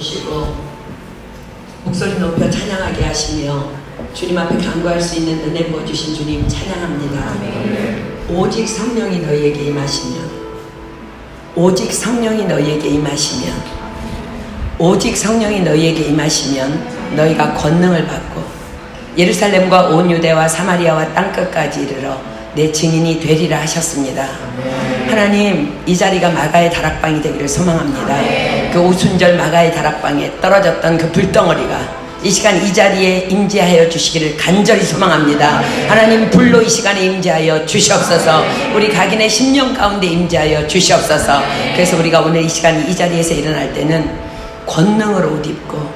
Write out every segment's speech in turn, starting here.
보시고 목소리 높여 찬양하게 하시며 주님 앞에 간구할 수 있는 은혜 부어주신 주님 찬양합니다. 오직 성령이 너희에게 임하시면, 오직 성령이 너희에게 임하시면, 오직 성령이 너희에게 임하시면 너희가 권능을 받고 예루살렘과 온 유대와 사마리아와 땅끝까지 이르러 내 증인이 되리라 하셨습니다. 하나님, 이 자리가 마가의 다락방이 되기를 소망합니다. 그 오순절 마가의 다락방에 떨어졌던 그 불덩어리가 이 시간 이 자리에 임재하여 주시기를 간절히 소망합니다. 하나님, 불로 이 시간에 임재하여 주시옵소서. 우리 각인의 심령 가운데 임재하여 주시옵소서. 그래서 우리가 오늘 이 시간 이 자리에서 일어날 때는 권능을 옷 입고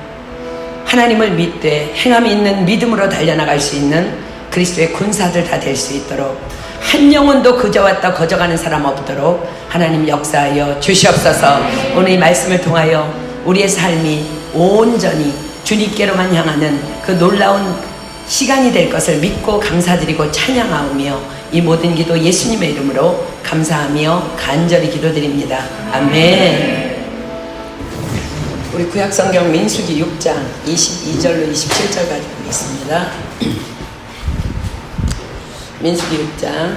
하나님을 믿되 행함이 있는 믿음으로 달려나갈 수 있는 그리스도의 군사들 다 될 수 있도록, 한 영혼도 그저왔다 거저가는 사람 없도록 하나님 역사하여 주시옵소서. 오늘 이 말씀을 통하여 우리의 삶이 온전히 주님께로만 향하는 그 놀라운 시간이 될 것을 믿고 감사드리고 찬양하오며 이 모든 기도 예수님의 이름으로 감사하며 간절히 기도드립니다. 아멘. 우리 구약성경 민수기 6장 22절로 27절까지 보겠습니다. 민수기 6장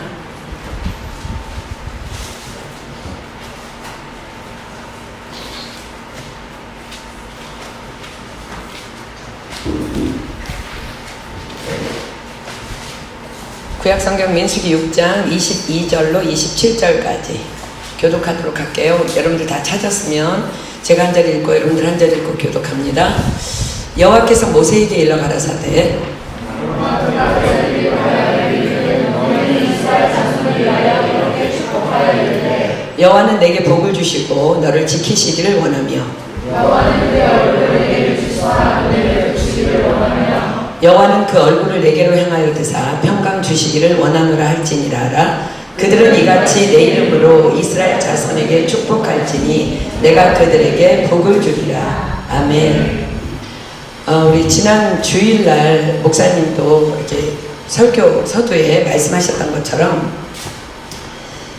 구약성경 민수기 6장 22절로 27절까지 교독하도록 할게요. 여러분들 다 찾았으면 제가 한 절 읽고 여러분들 한 절 읽고 교독합니다. 여호와께서 모세에게 일러 가라사대 여호와는 내게 복을 주시고 너를 지키시기를 원하며 여호와는 그 얼굴을 내게로 향하여 드사 평강 주시기를 원하노라 할지니라. 그들은 이같이 내 이름으로 이스라엘 자손에게 축복할지니 내가 그들에게 복을 주리라. 아멘. 우리 지난 주일날 목사님도 이렇게 설교 서두에 말씀하셨던 것처럼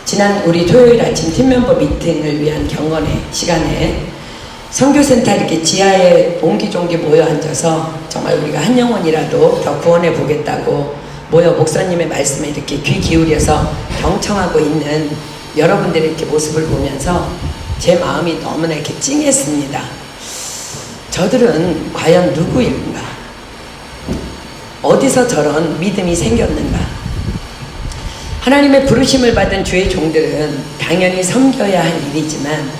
지난 우리 토요일 아침 팀멤버 미팅을 위한 경건의 시간에 선교센터 이렇게 지하에 옹기종기 모여 앉아서 정말 우리가 한 영혼이라도 더 구원해 보겠다고 모여 목사님의 말씀에 이렇게 귀 기울여서 경청하고 있는 여러분들의 이렇게 모습을 보면서 제 마음이 너무나 이렇게 찡했습니다. 저들은 과연 누구인가? 어디서 저런 믿음이 생겼는가? 하나님의 부르심을 받은 주의 종들은 당연히 섬겨야 할 일이지만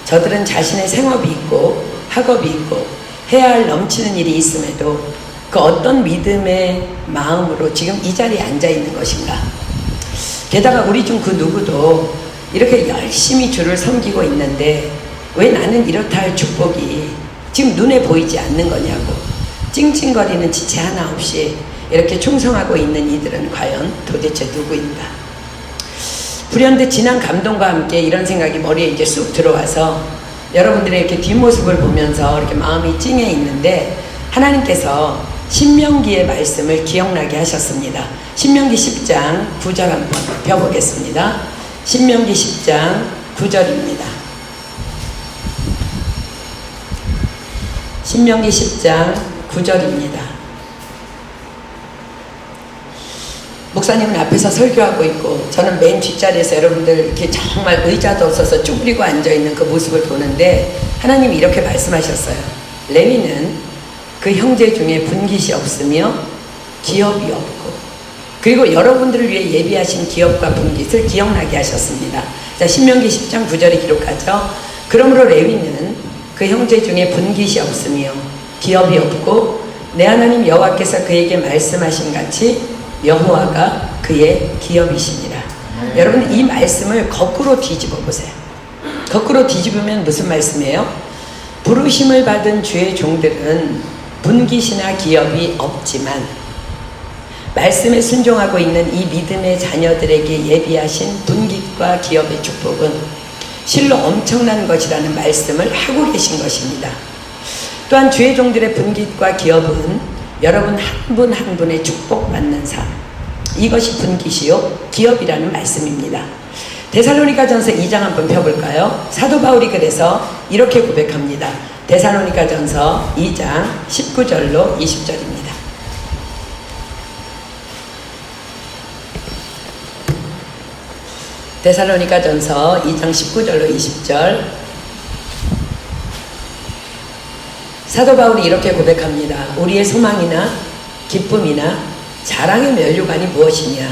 저들은 자신의 생업이 있고 학업이 있고 해야 할 넘치는 일이 있음에도 그 어떤 믿음의 마음으로 지금 이 자리에 앉아 있는 것인가? 게다가 우리 중 그 누구도 이렇게 열심히 주를 섬기고 있는데 왜 나는 이렇다 할 축복이 지금 눈에 보이지 않는 거냐고 찡찡거리는 지체 하나 없이 이렇게 충성하고 있는 이들은 과연 도대체 누구인가? 불현듯 지난 감동과 함께 이런 생각이 머리에 이제 쑥 들어와서 여러분들의 이렇게 뒷모습을 보면서 이렇게 마음이 찡해 있는데 하나님께서 신명기의 말씀을 기억나게 하셨습니다. 신명기 10장 9절 한번 펴보겠습니다. 신명기 10장 9절입니다. 신명기 10장 9절입니다. 목사님은 앞에서 설교하고 있고 저는 맨 뒷자리에서 여러분들 이렇게 정말 의자도 없어서 쭈그리고 앉아있는 그 모습을 보는데 하나님이 이렇게 말씀하셨어요. 레위는 그 형제 중에 분깃이 없으며 기업이 없고, 그리고 여러분들을 위해 예비하신 기업과 분깃을 기억나게 하셨습니다. 자, 신명기 10장 9절에 기록하죠. 그러므로 레위는 그 형제 중에 분깃이 없으며 기업이 없고 내 하나님 여호와께서 그에게 말씀하신 같이 여호와가 그의 기업이시니라. 여러분, 이 말씀을 거꾸로 뒤집어 보세요. 거꾸로 뒤집으면 무슨 말씀이에요? 부르심을 받은 주의 종들은 분깃이나 기업이 없지만 말씀에 순종하고 있는 이 믿음의 자녀들에게 예비하신 분깃과 기업의 축복은 실로 엄청난 것이라는 말씀을 하고 계신 것입니다. 또한 주의 종들의 분깃과 기업은 여러분 한 분 한 분의 축복받는 삶, 이것이 분깃이요 기업이라는 말씀입니다. 데살로니가전서 2장 한번 펴볼까요? 사도 바울이 그래서 이렇게 고백합니다. 데살로니가전서 2장 19절로 20절입니다. 데살로니가전서 2장 19절로 20절. 사도 바울이 이렇게 고백합니다. 우리의 소망이나 기쁨이나 자랑의 면류관이 무엇이냐?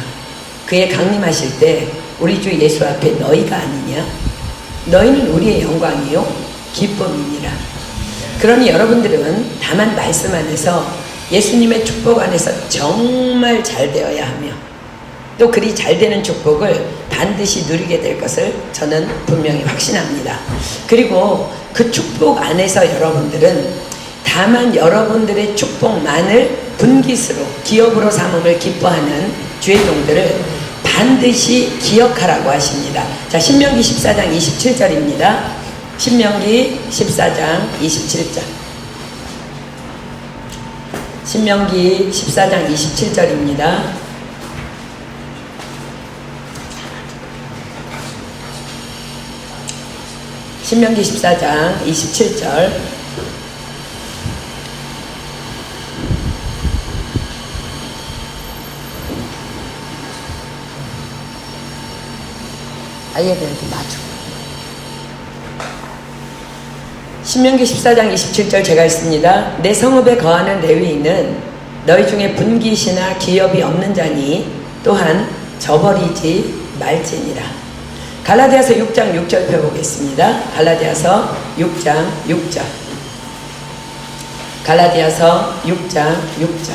그의 강림하실 때 우리 주 예수 앞에 너희가 아니냐? 너희는 우리의 영광이요 기쁨이니라. 그러니 여러분들은 다만 말씀 안에서 예수님의 축복 안에서 정말 잘 되어야 하며 또 그리 잘 되는 축복을 반드시 누리게 될 것을 저는 분명히 확신합니다. 그리고 그 축복 안에서 여러분들은 다만 여러분들의 축복만을 분깃으로 기업으로 삼음을 기뻐하는 주의 종들을 반드시 기억하라고 하십니다. 자, 신명기 14장 27절입니다. 신명기 14장 27절. 신명기 14장 27절입니다. 신명기 14장 27절. 아이들한테 맞춰. 신명기 14장 27절 제가 읽습니다. 내 성읍에 거하는 레위인은 너희 중에 분깃이나 기업이 없는 자니 또한 저버리지 말지니라. 갈라디아서 6장 6절 펴보겠습니다. 갈라디아서 6장 6절. 갈라디아서 6장 6절.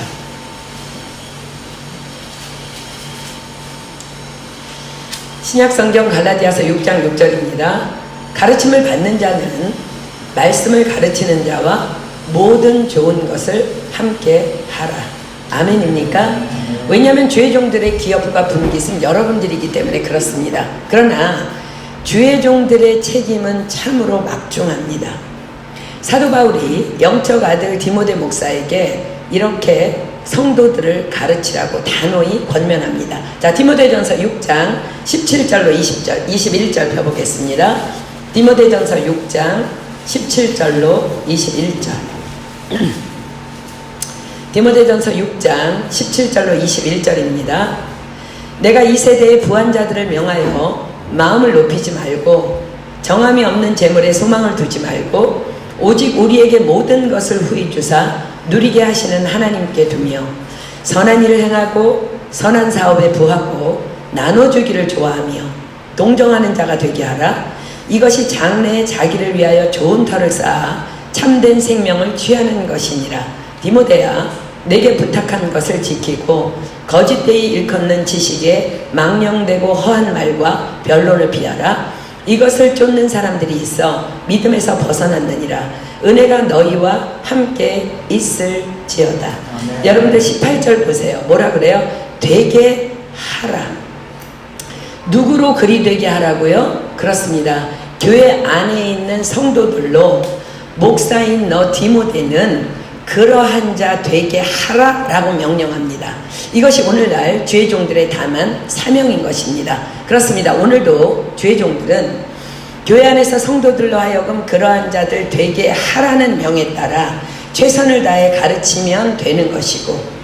신약성경 갈라디아서 6장 6절입니다. 가르침을 받는 자는 말씀을 가르치는 자와 모든 좋은 것을 함께 하라. 아멘입니까? 왜냐하면 주의 종들의 기업과 분깃은 여러분들이기 때문에 그렇습니다. 그러나 주의 종들의 책임은 참으로 막중합니다. 사도 바울이 영적 아들 디모데 목사에게 이렇게 성도들을 가르치라고 단호히 권면합니다. 자, 디모데전서 6장 17절로 20절, 21절 펴보겠습니다. 디모데전서 6장 17절로 21절. 디모데전서 6장 17절로 21절입니다. 내가 이 세대의 부한자들을 명하여 마음을 높이지 말고 정함이 없는 재물에 소망을 두지 말고 오직 우리에게 모든 것을 후히 주사 누리게 하시는 하나님께 두며 선한 일을 행하고 선한 사업에 부하고 나눠주기를 좋아하며 동정하는 자가 되게 하라. 이것이 장래에 자기를 위하여 좋은 터를 쌓아 참된 생명을 취하는 것이니라. 디모데야, 내게 부탁한 것을 지키고 거짓되이 일컫는 지식에 망령되고 허한 말과 변론을 피하라. 이것을 쫓는 사람들이 있어 믿음에서 벗어났느니라. 은혜가 너희와 함께 있을지어다. 아멘. 여러분들 18절 보세요. 뭐라 그래요? 되게 하라. 누구로 그리 되게 하라고요? 그렇습니다. 교회 안에 있는 성도들로 목사인 너 디모데는 그러한 자 되게 하라라고 명령합니다. 이것이 오늘날 주의 종들의 다만 사명인 것입니다. 그렇습니다. 오늘도 주의 종들은 교회 안에서 성도들로 하여금 그러한 자들 되게 하라는 명에 따라 최선을 다해 가르치면 되는 것이고,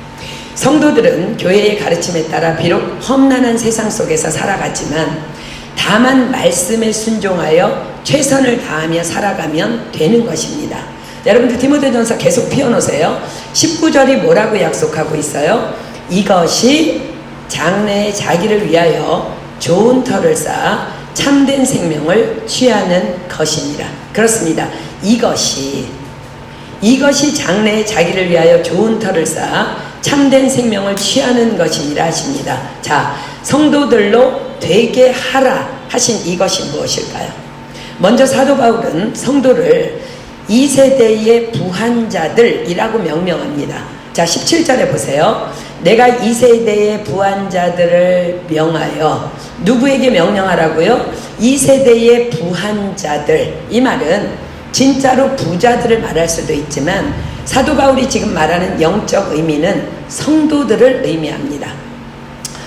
성도들은 교회의 가르침에 따라 비록 험난한 세상 속에서 살아가지만 다만 말씀에 순종하여 최선을 다하며 살아가면 되는 것입니다. 여러분들 디모데전서 계속 피워놓으세요. 19절이 뭐라고 약속하고 있어요? 이것이 장래에 자기를 위하여 좋은 터를 쌓아 참된 생명을 취하는 것이니라. 그렇습니다. 이것이 장래에 자기를 위하여 좋은 터를 쌓아 참된 생명을 취하는 것이니라 하십니다. 자, 성도들로 되게 하라 하신 이것이 무엇일까요? 먼저 사도 바울은 성도를 이 세대의 부한자들이라고 명명합니다. 자, 17절에 보세요. 내가 이 세대의 부한자들을 명하여, 누구에게 명령하라고요? 이 세대의 부한자들. 이 말은 진짜로 부자들을 말할 수도 있지만 사도 바울이 지금 말하는 영적 의미는 성도들을 의미합니다.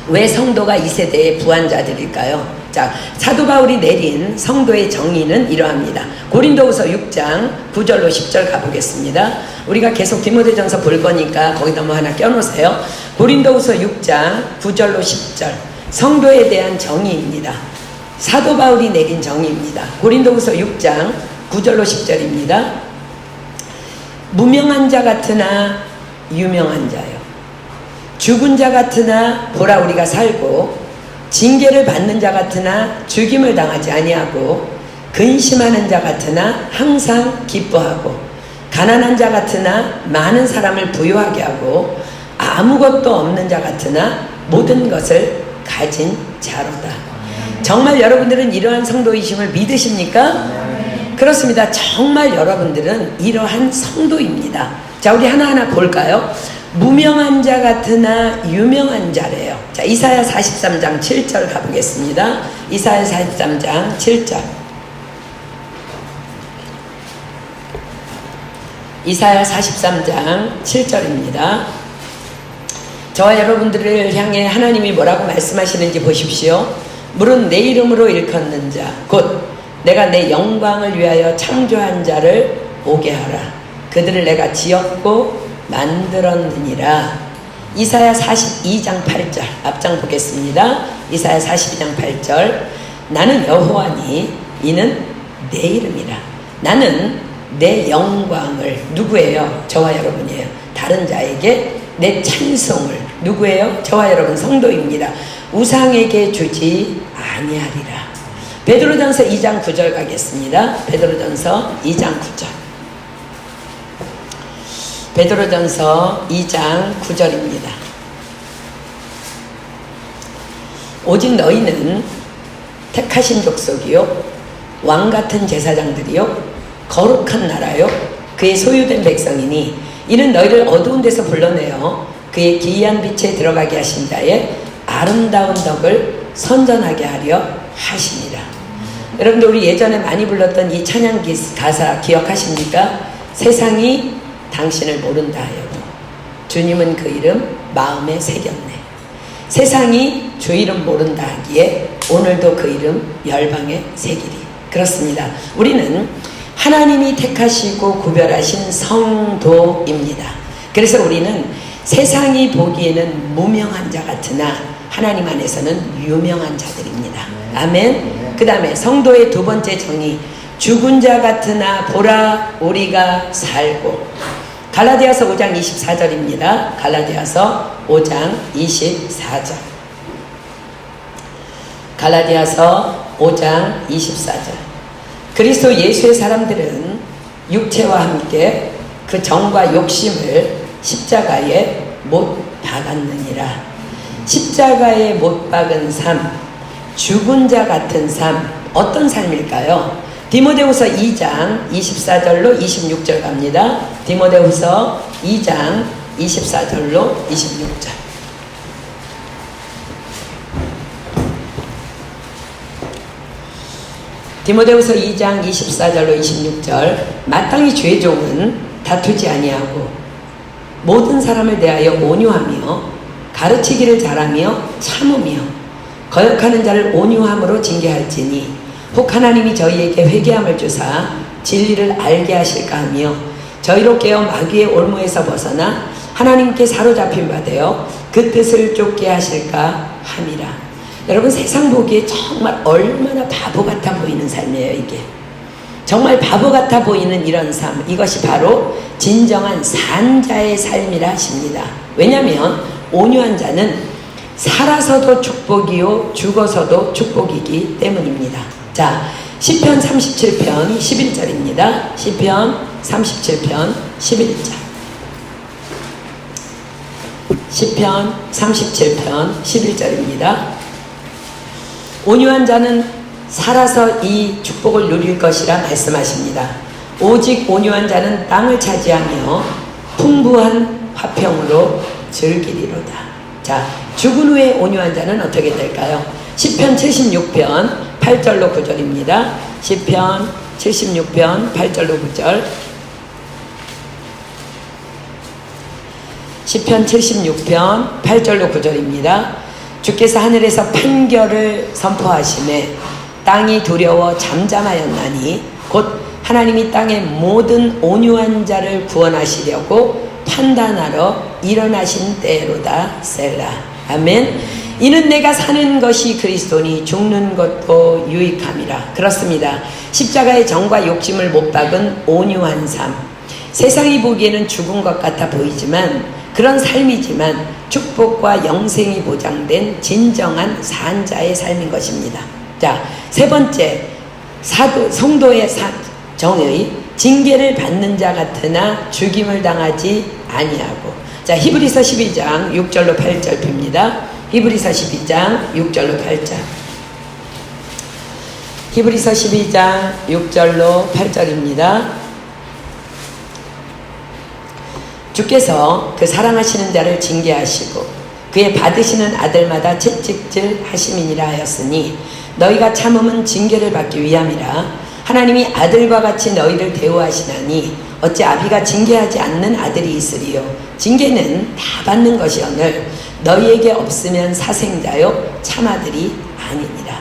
왜 성도가 이 세대의 부한자들일까요? 자, 사도 바울이 내린 성도의 정의는 이러합니다. 고린도후서 6장 9절로 10절 가보겠습니다. 우리가 계속 디모데전서 볼 거니까 거기다 뭐 하나 껴놓으세요. 고린도후서 6장 9절로 10절 성도에 대한 정의입니다. 사도 바울이 내린 정의입니다. 고린도후서 6장 9절로 10절입니다. 무명한 자 같으나 유명한 자요, 죽은 자 같으나 보라 우리가 살고, 징계를 받는 자 같으나 죽임을 당하지 아니하고, 근심하는 자 같으나 항상 기뻐하고, 가난한 자 같으나 많은 사람을 부유하게 하고, 아무것도 없는 자 같으나 모든 것을 가진 자로다. 정말 여러분들은 이러한 성도이심을 믿으십니까? 그렇습니다. 정말 여러분들은 이러한 성도입니다. 자, 우리 하나하나 볼까요? 무명한 자 같으나 유명한 자래요. 자, 이사야 43장 7절 가보겠습니다. 이사야 43장 7절. 이사야 43장 7절입니다. 저와 여러분들을 향해 하나님이 뭐라고 말씀하시는지 보십시오. 물은 내 이름으로 일컫는 자, 곧 내가 내 영광을 위하여 창조한 자를 오게 하라. 그들을 내가 지었고 만들었느니라. 이사야 42장 8절 앞장 보겠습니다. 이사야 42장 8절. 나는 여호와니 이는 내 이름이라. 나는 내 영광을, 누구예요? 저와 여러분이에요. 다른 자에게 내 찬송을, 누구예요? 저와 여러분 성도입니다. 우상에게 주지 아니하리라. 베드로전서 2장 9절 가겠습니다. 베드로전서 2장 9절. 베드로전서 2장 9절입니다. 오직 너희는 택하신 족속이요, 왕같은 제사장들이요, 거룩한 나라요, 그의 소유된 백성이니 이는 너희를 어두운 데서 불러내어 그의 기이한 빛에 들어가게 하신 자의 아름다운 덕을 선전하게 하려 하시니라. 여러분들, 우리 예전에 많이 불렀던 이 찬양 가사 기억하십니까? 세상이 당신을 모른다 하여도 주님은 그 이름 마음에 새겼네. 세상이 주 이름 모른다 하기에 오늘도 그 이름 열방에 새기리. 그렇습니다. 우리는 하나님이 택하시고 구별하신 성도입니다. 그래서 우리는 세상이 보기에는 무명한 자 같으나 하나님 안에서는 유명한 자들입니다. 아멘. 그 다음에 성도의 두 번째 정의, 죽은 자 같으나 보라 우리가 살고. 갈라디아서 5장 24절입니다. 갈라디아서 5장 24절. 갈라디아서 5장 24절. 그리스도 예수의 사람들은 육체와 함께 그 정과 욕심을 십자가에 못 박았느니라. 십자가에 못 박은 삶, 죽은 자 같은 삶, 어떤 삶일까요? 디모데후서 2장 24절로 26절 갑니다. 디모데후서 2장 24절로 26절. 디모데후서 2장 24절로 26절. 마땅히 죄종은 다투지 아니하고 모든 사람을 대하여 온유하며 가르치기를 잘하며 참으며 거역하는 자를 온유함으로 징계할지니 혹 하나님이 저희에게 회개함을 주사 진리를 알게 하실까 하며 저희로 깨어 마귀의 올무에서 벗어나 하나님께 사로잡힌 바 되어 그 뜻을 쫓게 하실까 함이라. 여러분, 세상 보기에 정말 얼마나 바보 같아 보이는 삶이에요. 이게 정말 바보 같아 보이는 이런 삶, 이것이 바로 진정한 산자의 삶이라 하십니다. 왜냐하면 온유한 자는 살아서도 축복이요 죽어서도 축복이기 때문입니다. 자, 시편 37편 11절입니다. 시편 37편 11절. 시편 37편 11절입니다. 온유한 자는 살아서 이 축복을 누릴 것이라 말씀하십니다. 오직 온유한 자는 땅을 차지하며 풍부한 화평으로 즐기리로다. 자, 죽은 후에 온유한 자는 어떻게 될까요? 시편 76편 8절로 9절입니다. 시편 76편 8절로 9절. 시편 76편 8절로 9절입니다. 주께서 하늘에서 판결을 선포하시매 땅이 두려워 잠잠하였나니 곧 하나님이 땅의 모든 온유한 자를 구원하시려고 판단하러 일어나신 때로다. 셀라. 아멘. 이는 내가 사는 것이 그리스도니 죽는 것도 유익함이라. 그렇습니다. 십자가의 정과 욕심을 못 박은 온유한 삶. 세상이 보기에는 죽은 것 같아 보이지만 그런 삶이지만 축복과 영생이 보장된 진정한 산자의 삶인 것입니다. 자, 세 번째, 성도의 정의, 징계를 받는 자 같으나 죽임을 당하지 아니하고. 자, 히브리서 12장 6절로 8절 봅니다. 히브리서 12장 6절로 8절. 히브리서 12장 6절로 8절입니다. 주께서 그 사랑하시는 자를 징계하시고 그의 받으시는 아들마다 채찍질 하심이니라 하였으니 너희가 참음은 징계를 받기 위함이라. 하나님이 아들과 같이 너희를 대우하시나니 어찌 아비가 징계하지 않는 아들이 있으리요. 징계는 다 받는 것이오늘 너희에게 없으면 사생자요 참아들이 아니니라.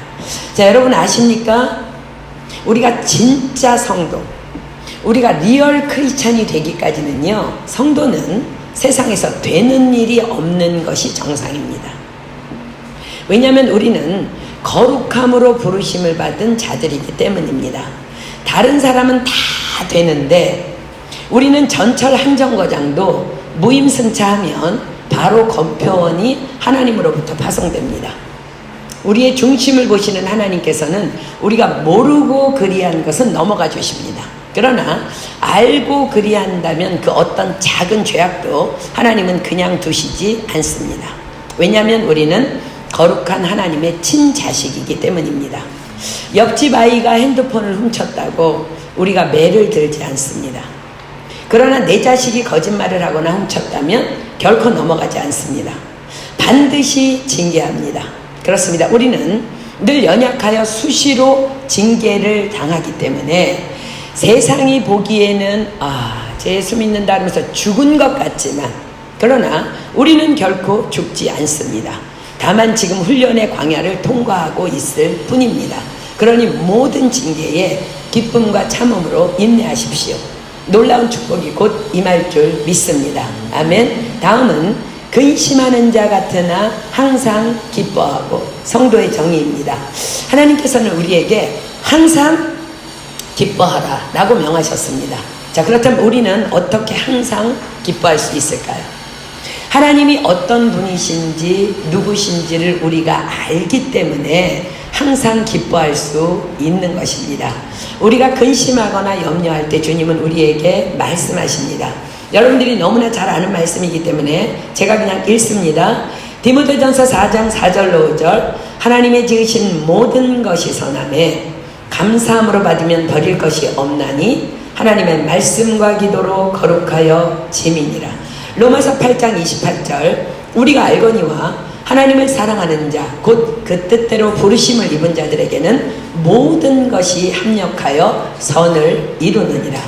자, 여러분 아십니까? 우리가 진짜 성도, 우리가 리얼 크리스찬이 되기까지는요, 성도는 세상에서 되는 일이 없는 것이 정상입니다. 왜냐하면 우리는 거룩함으로 부르심을 받은 자들이기 때문입니다. 다른 사람은 다 되는데 우리는 전철 한 정거장도 무임승차하면 바로 검표원이 하나님으로부터 파송됩니다. 우리의 중심을 보시는 하나님께서는 우리가 모르고 그리한 것은 넘어가 주십니다. 그러나 알고 그리한다면 그 어떤 작은 죄악도 하나님은 그냥 두시지 않습니다. 왜냐하면 우리는 거룩한 하나님의 친자식이기 때문입니다. 옆집 아이가 핸드폰을 훔쳤다고 우리가 매를 들지 않습니다. 그러나 내 자식이 거짓말을 하거나 훔쳤다면 결코 넘어가지 않습니다. 반드시 징계합니다. 그렇습니다. 우리는 늘 연약하여 수시로 징계를 당하기 때문에 세상이 보기에는 제 예수 믿는다 하면서 죽은 것 같지만 그러나 우리는 결코 죽지 않습니다. 다만 지금 훈련의 광야를 통과하고 있을 뿐입니다. 그러니 모든 징계에 기쁨과 참음으로 인내하십시오. 놀라운 축복이 곧 임할 줄 믿습니다. 아멘. 다음은 근심하는 자 같으나 항상 기뻐하고. 성도의 정의입니다. 하나님께서는 우리에게 항상 기뻐하라 라고 명하셨습니다. 자, 그렇다면 우리는 어떻게 항상 기뻐할 수 있을까요? 하나님이 어떤 분이신지 누구신지를 우리가 알기 때문에 항상 기뻐할 수 있는 것입니다. 우리가 근심하거나 염려할 때 주님은 우리에게 말씀하십니다. 여러분들이 너무나 잘 아는 말씀이기 때문에 제가 그냥 읽습니다. 디모데전서 4장 4절로 5절. 하나님의 지으신 모든 것이 선하매 감사함으로 받으면 버릴 것이 없나니 하나님의 말씀과 기도로 거룩하여 지민이라. 로마서 8장 28절. 우리가 알거니와 하나님을 사랑하는 자 곧 그 뜻대로 부르심을 입은 자들에게는 모든 것이 합력하여 선을 이루느니라.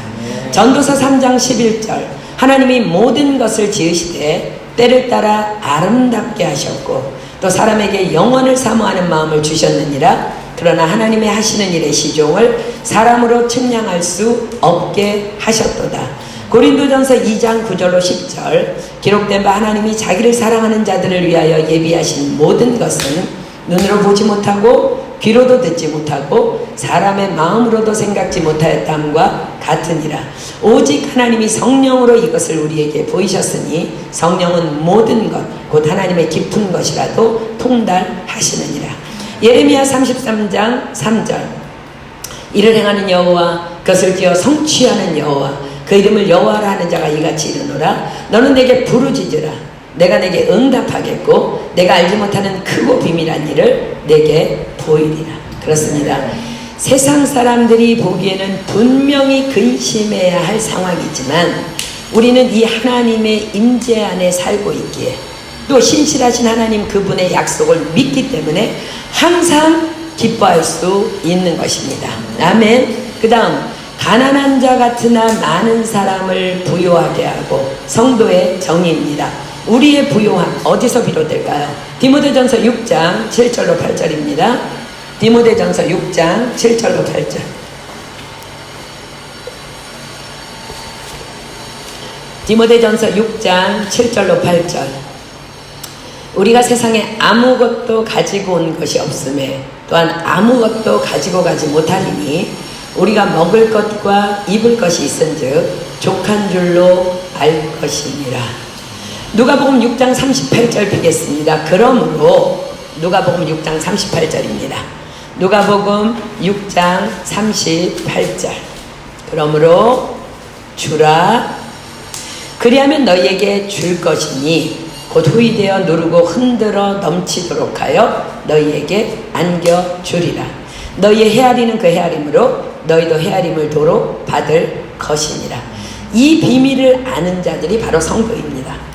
전도서 3장 11절. 하나님이 모든 것을 지으시되 때를 따라 아름답게 하셨고 또 사람에게 영원을 사모하는 마음을 주셨느니라. 그러나 하나님의 하시는 일의 시종을 사람으로 측량할 수 없게 하셨도다. 고린도전서 2장 9절로 10절. 기록된 바 하나님이 자기를 사랑하는 자들을 위하여 예비하신 모든 것은 눈으로 보지 못하고 귀로도 듣지 못하고 사람의 마음으로도 생각지 못하였다함과 같으니라. 오직 하나님이 성령으로 이것을 우리에게 보이셨으니 성령은 모든 것 곧 하나님의 깊은 것이라도 통달하시느니라. 예레미야 33장 3절. 이를 행하는 여호와 그것을 지어 성취하는 여호와 그 이름을 여호와라 하는 자가 이같이 이르노라. 너는 내게 부르짖으라. 내가 내게 응답하겠고 내가 알지 못하는 크고 비밀한 일을 내게 보이리라. 그렇습니다. 세상 사람들이 보기에는 분명히 근심해야 할 상황이지만 우리는 이 하나님의 임재 안에 살고 있기에 또 신실하신 하나님 그분의 약속을 믿기 때문에 항상 기뻐할 수 있는 것입니다. 아멘. 그 다음 가난한 자 같으나 많은 사람을 부유하게 하고. 성도의 정의입니다. 우리의 부요함 어디서 비롯될까요? 디모데전서 6장 7절로 8절입니다. 디모데전서 6장 7절로 8절. 디모데전서 6장 7절로 8절. 우리가 세상에 아무것도 가지고 온 것이 없음에 또한 아무것도 가지고 가지 못하리니 우리가 먹을 것과 입을 것이 있은즉 족한 줄로 알 것이니라. 누가복음 6장 38절 비겠습니다. 그러므로 누가복음 6장 38절입니다. 누가복음 6장 38절. 그러므로 주라. 그리하면 너희에게 줄 것이니 곧 후이되어 누르고 흔들어 넘치도록 하여 너희에게 안겨주리라. 너희의 헤아리는 그 헤아림으로 너희도 헤아림을 도로 받을 것이니라. 이 비밀을 아는 자들이 바로 성도입니다.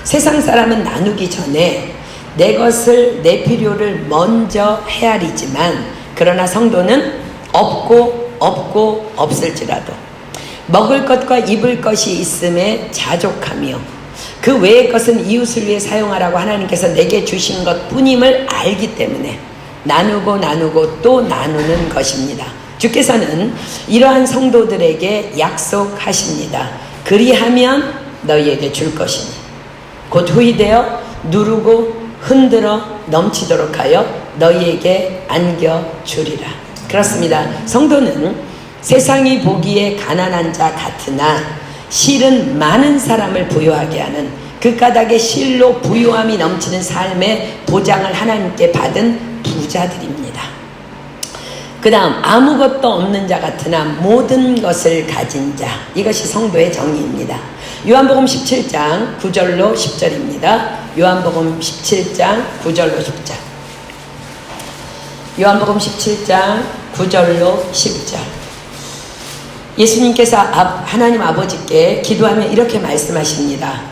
세상 사람은 나누기 전에 내 것을, 내 필요를 먼저 헤아리지만 그러나 성도는 없고 없을지라도 먹을 것과 입을 것이 있음에 자족하며 그 외의 것은 이웃을 위해 사용하라고 하나님께서 내게 주신 것 뿐임을 알기 때문에 나누고 또 나누는 것입니다. 주께서는 이러한 성도들에게 약속하십니다. 그리하면 너희에게 줄 것이니 곧 후이되어 누르고 흔들어 넘치도록 하여 너희에게 안겨주리라. 그렇습니다. 성도는 세상이 보기에 가난한 자 같으나 실은 많은 사람을 부유하게 하는 그 까닭에 실로 부유함이 넘치는 삶의 보장을 하나님께 받은 부자들입니다. 그 다음 아무것도 없는 자 같으나 모든 것을 가진 자. 이것이 성도의 정의입니다. 요한복음 17장 9절로 10절입니다. 요한복음 17장 9절로 10절. 요한복음 17장 9절로 10절. 예수님께서 하나님 아버지께 기도하며 이렇게 말씀하십니다.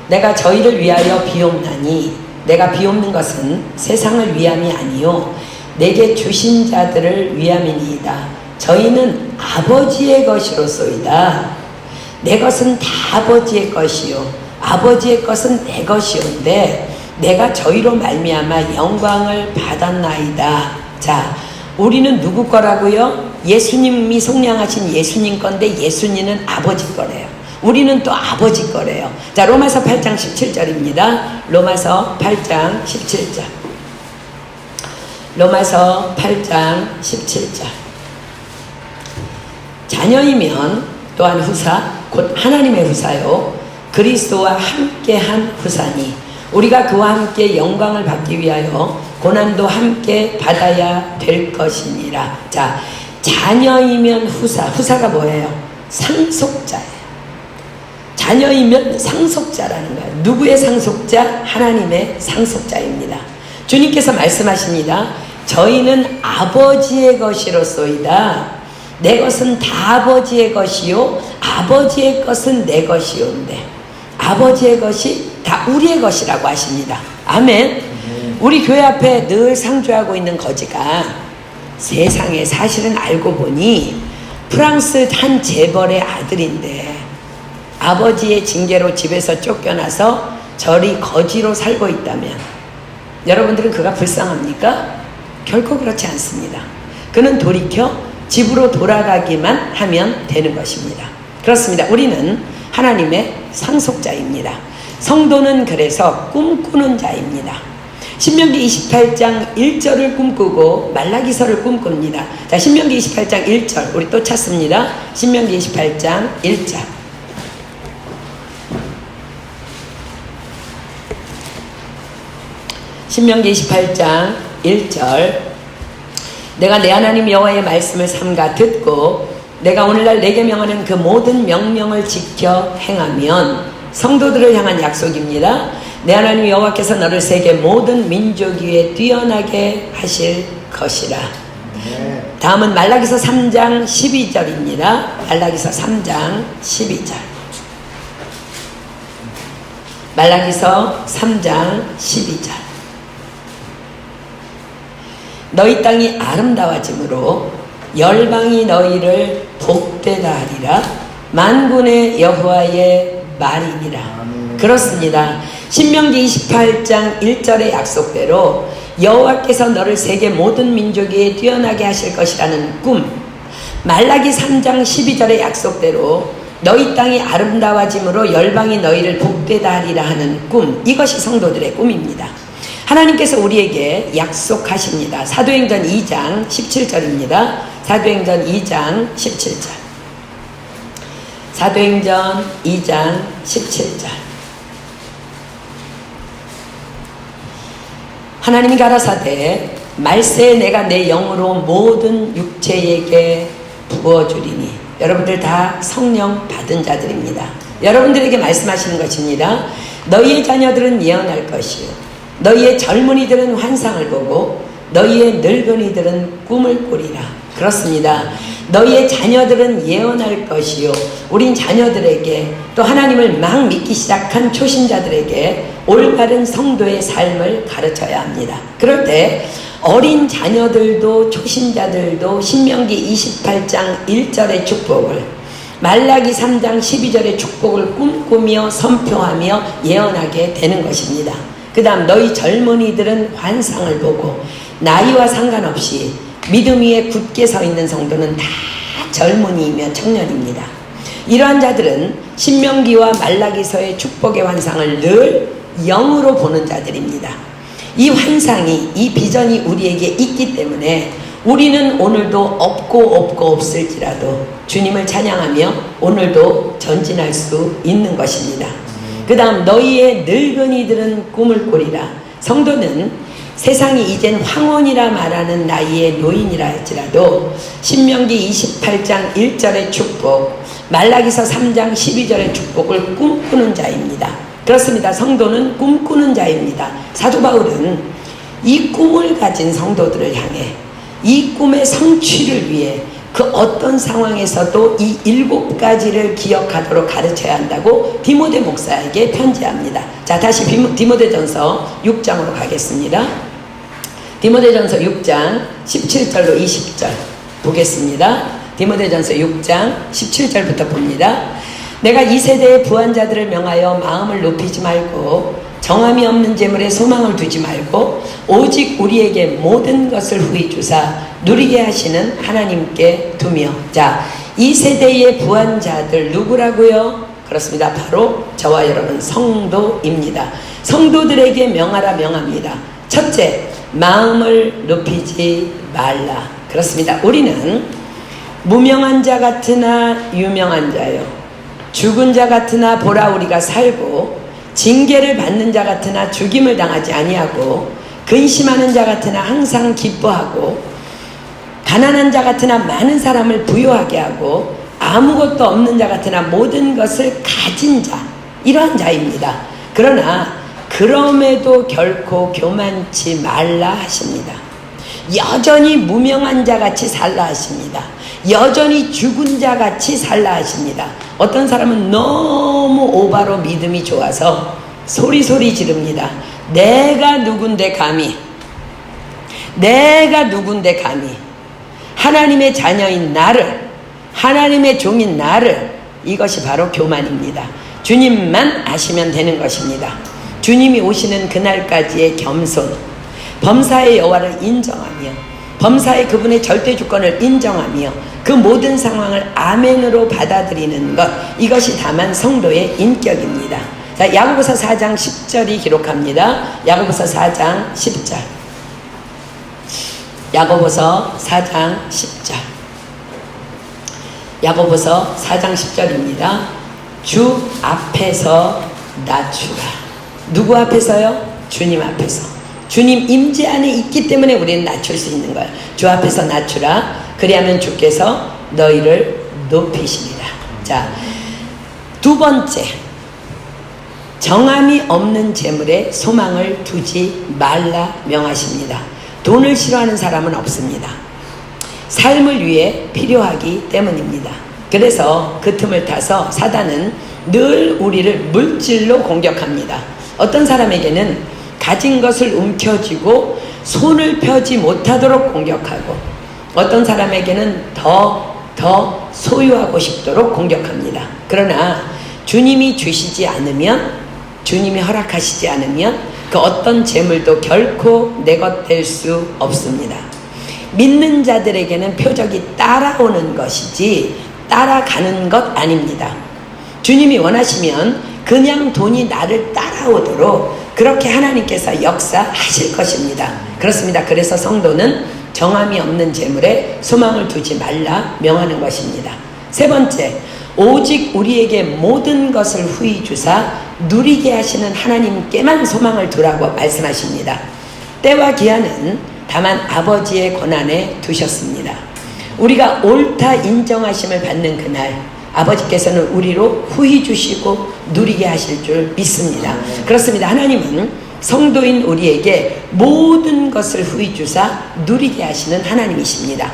내가 저희를 위하여 비옵나니 내가 비옵는 것은 세상을 위함이 아니요 내게 주신 자들을 위함이니이다. 저희는 아버지의 것이로소이다. 내 것은 다 아버지의 것이요 아버지의 것은 내 것이온데 내가 저희로 말미암아 영광을 받았나이다. 자, 우리는 누구 거라고요? 예수님이 속량하신 예수님 건데 예수님은 아버지 거래요. 우리는 또 아버지 거래요. 자, 로마서 8장 17절입니다. 로마서 8장 17절. 로마서 8장 17절. 자녀이면 또한 후사 곧 하나님의 후사요 그리스도와 함께한 후사니 우리가 그와 함께 영광을 받기 위하여 고난도 함께 받아야 될 것이니라. 자, 자녀이면 후사가 뭐예요? 상속자예요. 자녀이면 상속자라는 거예요. 누구의 상속자? 하나님의 상속자입니다. 주님께서 말씀하십니다. 저희는 아버지의 것이로소이다. 내 것은 다 아버지의 것이요 아버지의 것은 내 것이온데 아버지의 것이 다 우리의 것이라고 하십니다. 아멘. 우리 교회 앞에 늘 상주하고 있는 거지가 세상에 사실은 알고 보니 프랑스 한 재벌의 아들인데 아버지의 징계로 집에서 쫓겨나서 저리 거지로 살고 있다면 여러분들은 그가 불쌍합니까? 결코 그렇지 않습니다. 그는 돌이켜 집으로 돌아가기만 하면 되는 것입니다. 그렇습니다. 우리는 하나님의 상속자입니다. 성도는 그래서 꿈꾸는 자입니다. 신명기 28장 1절을 꿈꾸고 말라기서를 꿈꿉니다. 자, 신명기 28장 1절 우리 또 찾습니다. 신명기 28장 1절. 신명기 28장 1절. 내가 내 하나님 여호와의 말씀을 삼가 듣고 내가 오늘날 내게 명하는 그 모든 명령을 지켜 행하면 성도들을 향한 약속입니다. 내 하나님 여호와께서 너를 세계 모든 민족 위에 뛰어나게 하실 것이라. 다음은 말라기서 3장 12절입니다. 말라기서 3장 12절. 말라기서 3장 12절. 너희 땅이 아름다워짐으로 열방이 너희를 복되다 하리라. 만군의 여호와의 말이니라. 그렇습니다. 신명기 28장 1절의 약속대로 여호와께서 너를 세계 모든 민족 위에 뛰어나게 하실 것이라는 꿈, 말라기 3장 12절의 약속대로 너희 땅이 아름다워짐으로 열방이 너희를 복되다 하리라 하는 꿈, 이것이 성도들의 꿈입니다. 하나님께서 우리에게 약속하십니다. 사도행전 2장 17절입니다. 사도행전 2장 17절. 사도행전 2장 17절. 하나님이 가라사대 말세에 내가 내 영으로 모든 육체에게 부어주리니. 여러분들 다 성령 받은 자들입니다. 여러분들에게 말씀하시는 것입니다. 너희의 자녀들은 예언할 것이요 너희의 젊은이들은 환상을 보고 너희의 늙은이들은 꿈을 꾸리라. 그렇습니다. 너희의 자녀들은 예언할 것이요 우린 자녀들에게 또 하나님을 막 믿기 시작한 초신자들에게 올바른 성도의 삶을 가르쳐야 합니다. 그럴 때 어린 자녀들도 초신자들도 신명기 28장 1절의 축복을, 말라기 3장 12절의 축복을 꿈꾸며 선포하며 예언하게 되는 것입니다. 그 다음 너희 젊은이들은 환상을 보고, 나이와 상관없이 믿음 위에 굳게 서 있는 성도는 다 젊은이이며 청년입니다. 이러한 자들은 신명기와 말라기서의 축복의 환상을 늘 영으로 보는 자들입니다. 이 환상이, 이 비전이 우리에게 있기 때문에 우리는 오늘도 없고 없을지라도 주님을 찬양하며 오늘도 전진할 수 있는 것입니다. 그 다음 너희의 늙은이들은 꿈을 꾸리라. 성도는 세상이 이젠 황혼이라 말하는 나이의 노인이라 할지라도 신명기 28장 1절의 축복, 말라기서 3장 12절의 축복을 꿈꾸는 자입니다. 그렇습니다. 성도는 꿈꾸는 자입니다. 사도 바울은 이 꿈을 가진 성도들을 향해 이 꿈의 성취를 위해 그 어떤 상황에서도 이 7가지를 기억하도록 가르쳐야 한다고 디모데 목사에게 편지합니다. 자, 다시 디모데전서 6장으로 가겠습니다. 디모데전서 6장 17절로 20절 보겠습니다. 디모데전서 6장 17절부터 봅니다. 내가 이 세대의 부한자들을 명하여 마음을 높이지 말고 정함이 없는 재물에 소망을 두지 말고 오직 우리에게 모든 것을 후히 주사 누리게 하시는 하나님께 두며. 자, 이 세대의 부한자들 누구라고요? 그렇습니다. 바로 저와 여러분 성도입니다. 성도들에게 명하라 명합니다. 첫째, 마음을 높이지 말라. 그렇습니다. 우리는 무명한 자 같으나 유명한 자요, 죽은 자 같으나 보라 우리가 살고, 징계를 받는 자 같으나 죽임을 당하지 아니하고, 근심하는 자 같으나 항상 기뻐하고, 가난한 자 같으나 많은 사람을 부유하게 하고, 아무것도 없는 자 같으나 모든 것을 가진 자, 이러한 자입니다. 그러나 그럼에도 결코 교만치 말라 하십니다. 여전히 무명한 자 같이 살라 하십니다. 여전히 죽은 자 같이 살라 하십니다. 어떤 사람은 너무 오바로 믿음이 좋아서 소리소리 지릅니다. 내가 누군데 감히, 내가 누군데 감히 하나님의 자녀인 나를, 하나님의 종인 나를, 이것이 바로 교만입니다. 주님만 아시면 되는 것입니다. 주님이 오시는 그날까지의 겸손, 범사의 여호와를 인정하며 범사의 그분의 절대 주권을 인정하며 그 모든 상황을 아멘으로 받아들이는 것, 이것이 다만 성도의 인격입니다. 자, 야고보서 4장 10절이 기록합니다. 야고보서 4장 10절. 야고보서 4장 10절. 야고보서 4장 10절입니다. 주 앞에서 낮추라. 누구 앞에서요? 주님 앞에서. 주님 임재 안에 있기 때문에 우리는 낮출 수 있는 거예요. 주 앞에서 낮추라. 그리하면 주께서 너희를 높이시리라. 자, 두 번째, 정함이 없는 재물에 소망을 두지 말라 명하십니다. 돈을 싫어하는 사람은 없습니다. 삶을 위해 필요하기 때문입니다. 그래서 그 틈을 타서 사단은 늘 우리를 물질로 공격합니다. 어떤 사람에게는 가진 것을 움켜쥐고 손을 펴지 못하도록 공격하고, 어떤 사람에게는 더 소유하고 싶도록 공격합니다. 그러나 주님이 주시지 않으면 주님이 허락하시지 않으면 그 어떤 재물도 결코 내 것 될 수 없습니다. 믿는 자들에게는 표적이 따라오는 것이지 따라가는 것 아닙니다. 주님이 원하시면 그냥 돈이 나를 따라오도록 그렇게 하나님께서 역사하실 것입니다. 그렇습니다. 그래서 성도는 정함이 없는 재물에 소망을 두지 말라 명하는 것입니다. 세 번째, 오직 우리에게 모든 것을 후히 주사 누리게 하시는 하나님께만 소망을 두라고 말씀하십니다. 때와 기한은 다만 아버지의 권한에 두셨습니다. 우리가 옳다 인정하심을 받는 그날 아버지께서는 우리로 후히 주시고 누리게 하실 줄 믿습니다. 그렇습니다. 하나님은 성도인 우리에게 모든 것을 후히 주사 누리게 하시는 하나님이십니다.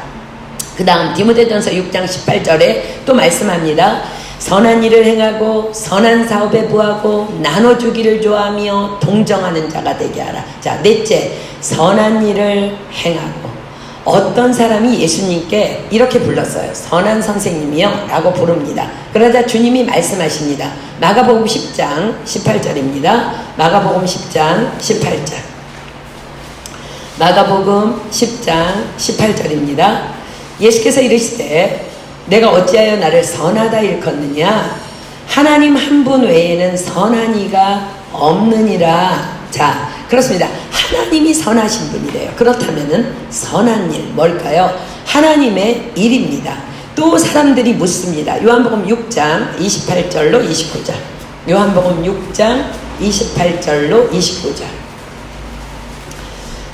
그 다음 디모데전서 6장 18절에 또 말씀합니다. 선한 일을 행하고 선한 사업에 부하고 나눠주기를 좋아하며 동정하는 자가 되게 하라. 자, 넷째, 선한 일을 행하고. 어떤 사람이 예수님께 이렇게 불렀어요. 선한 선생님이요 라고 부릅니다. 그러자 주님이 말씀하십니다. 마가복음 10장 18절입니다. 마가복음 10장 18절. 마가복음 10장 18절입니다. 예수께서 이르시되 내가 어찌하여 나를 선하다 일컫느냐? 하나님 한 분 외에는 선한 이가 없느니라. 자, 그렇습니다. 하나님이 선하신 분이래요. 그렇다면은 선한 일 뭘까요? 하나님의 일입니다. 또 사람들이 묻습니다. 요한복음 6장 28절로 29절. 요한복음 6장 28절로 29절.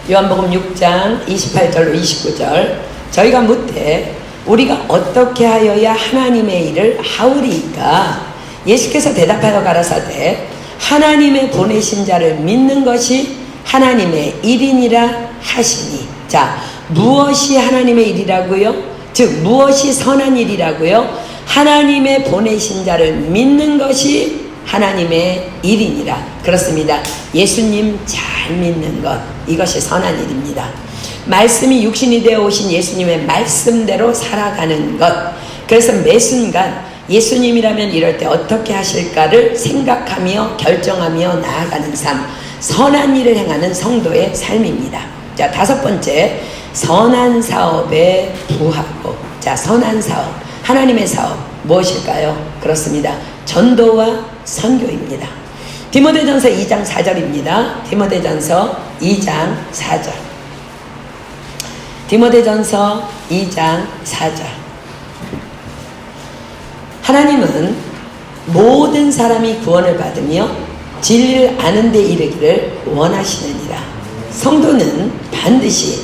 요한복음 6장 28절로 29절. 저희가 묻되 우리가 어떻게 하여야 하나님의 일을 하오리이까? 예수께서 대답하여 가라사대 하나님의 보내신 자를 믿는 것이 하나님의 일이니라 하시니. 자, 무엇이 하나님의 일이라고요? 즉 무엇이 선한 일이라고요? 하나님의 보내신 자를 믿는 것이 하나님의 일이니라. 그렇습니다. 예수님 잘 믿는 것, 이것이 선한 일입니다. 말씀이 육신이 되어 오신 예수님의 말씀대로 살아가는 것. 그래서 매 순간 예수님이라면 이럴 때 어떻게 하실까를 생각하며 결정하며 나아가는 삶, 선한 일을 행하는 성도의 삶입니다. 자, 다섯 번째, 선한 사업에 부하고. 자, 선한 사업, 하나님의 사업 무엇일까요? 그렇습니다. 전도와 선교입니다. 디모데전서 2장 4절입니다. 디모데전서 2장 4절. 디모데전서 2장 4절. 하나님은 모든 사람이 구원을 받으며 진리를 아는 데 이르기를 원하시느니라. 성도는 반드시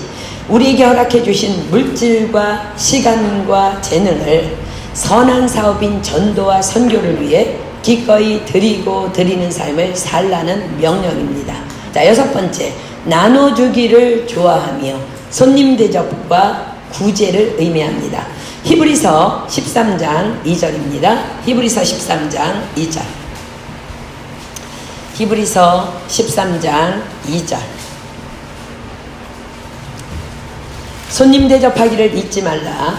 우리에게 허락해 주신 물질과 시간과 재능을 선한 사업인 전도와 선교를 위해 기꺼이 드리고 드리는 삶을 살라는 명령입니다. 자, 여섯 번째, 나눠주기를 좋아하며 손님 대접과 구제를 의미합니다. 히브리서 13장 2절입니다. 히브리서 13장 2절. 히브리서 13장 2절. 손님 대접하기를 잊지 말라.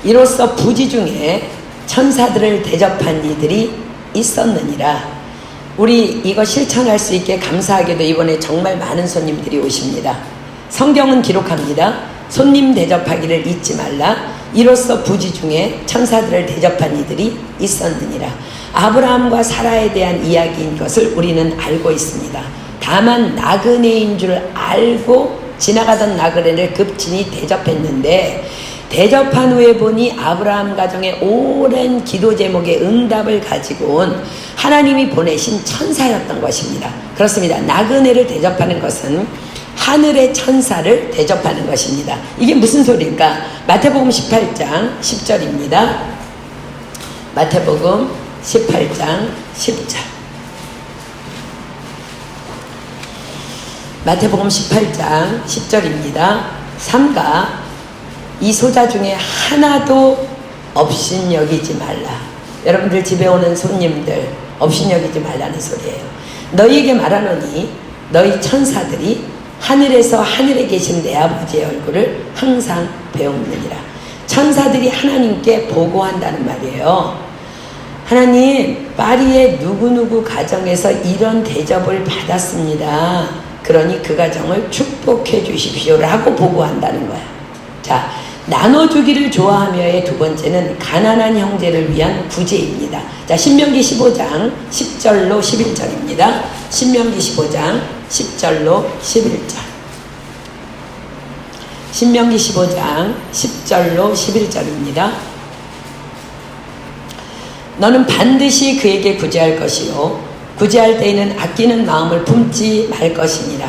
이로써 부지 중에 천사들을 대접한 이들이 있었느니라. 우리 이거 실천할 수 있게 감사하게도 이번에 정말 많은 손님들이 오십니다. 성경은 기록합니다. 손님 대접하기를 잊지 말라. 이로써 부지 중에 천사들을 대접한 이들이 있었느니라. 아브라함과 사라에 대한 이야기인 것을 우리는 알고 있습니다. 다만 나그네인 줄 알고 지나가던 나그네를 급진히 대접했는데 대접한 후에 보니 아브라함 가정의 오랜 기도 제목의 응답을 가지고 온 하나님이 보내신 천사였던 것입니다. 그렇습니다. 나그네를 대접하는 것은 하늘의 천사를 대접하는 것입니다. 이게 무슨 소리일까? 마태복음 18장 10절입니다. 마태복음 18장 10절. 마태복음 18장 10절입니다. 삼가 이 소자 중에 하나도 업신여기지 말라. 여러분들 집에 오는 손님들 업신여기지 말라는 소리예요. 너희에게 말하노니 너희 천사들이 하늘에서 하늘에 계신 내 아버지의 얼굴을 항상 배우느니라. 천사들이 하나님께 보고한다는 말이에요. 하나님, 파리의 누구누구 가정에서 이런 대접을 받았습니다. 그러니 그 가정을 축복해 주십시오라고 보고한다는 거야. 자, 나눠주기를 좋아하며의 두 번째는 가난한 형제를 위한 구제입니다. 자, 신명기 15장 10절로 11절입니다. 신명기 15장 10절로 11절. 신명기 15장 10절로 11절입니다. 너는 반드시 그에게 구제할 것이요 구제할 때에는 아끼는 마음을 품지 말 것이니라.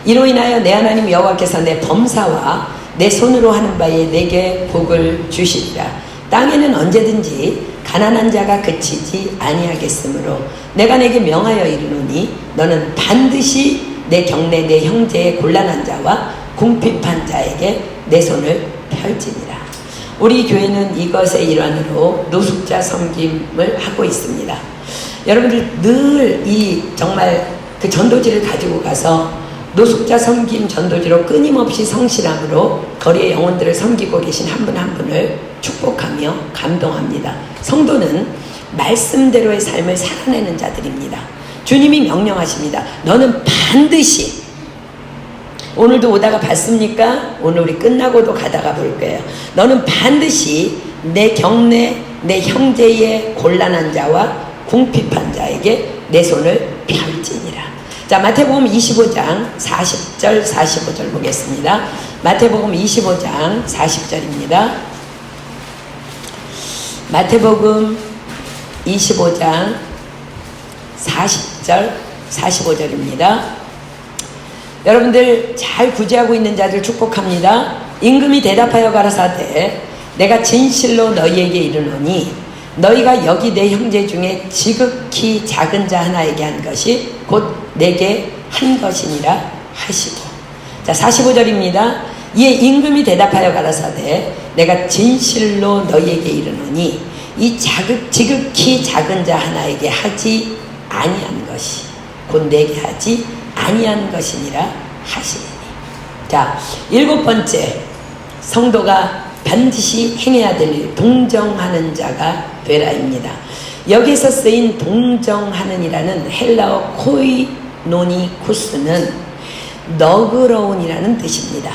이로 인하여 내 하나님 여호와께서 내 범사와 내 손으로 하는 바에 내게 복을 주시리라. 땅에는 언제든지 가난한 자가 그치지 아니하겠으므로 내가 내게 명하여 이르노니 너는 반드시 내 경내 내 형제의 곤란한 자와 궁핍한 자에게 내 손을 펼지니라. 우리 교회는 이것의 일환으로 노숙자 섬김을 하고 있습니다. 여러분들 늘 이 정말 그 전도지를 가지고 가서 노숙자 섬김 전도지로 끊임없이 성실함으로 거리의 영혼들을 섬기고 계신 한 분 한 분을 축복하며 감동합니다. 성도는 말씀대로의 삶을 살아내는 자들입니다. 주님이 명령하십니다. 너는 반드시, 오늘도 오다가 봤습니까? 오늘 우리 끝나고도 가다가 볼 거예요. 너는 반드시 내 경내 내 형제의 곤란한 자와 궁핍한 자에게 내 손을 펼지니라. 자, 마태복음 25장 40절 45절 보겠습니다. 마태복음 25장 40절입니다. 마태복음 25장 40절 45절입니다. 여러분들 잘 구제하고 있는 자들 축복합니다. 임금이 대답하여 가라사대 내가 진실로 너희에게 이르노니 너희가 여기 내 형제 중에 지극히 작은 자 하나에게 한 것이 곧 내게 한 것이니라 하시고. 자, 45절입니다. 이에 임금이 대답하여 가라사대 내가 진실로 너희에게 이르노니 이 지극히 작은 자 하나에게 하지 아니한 것이 곧 내게 하지 아니한 것이니라 하시니. 자, 일곱 번째, 성도가 반드시 행해야 될 일, 동정하는 자가 되라입니다. 여기서 쓰인 동정하는이라는 헬라어 코이노니쿠스는 너그러운이라는 뜻입니다.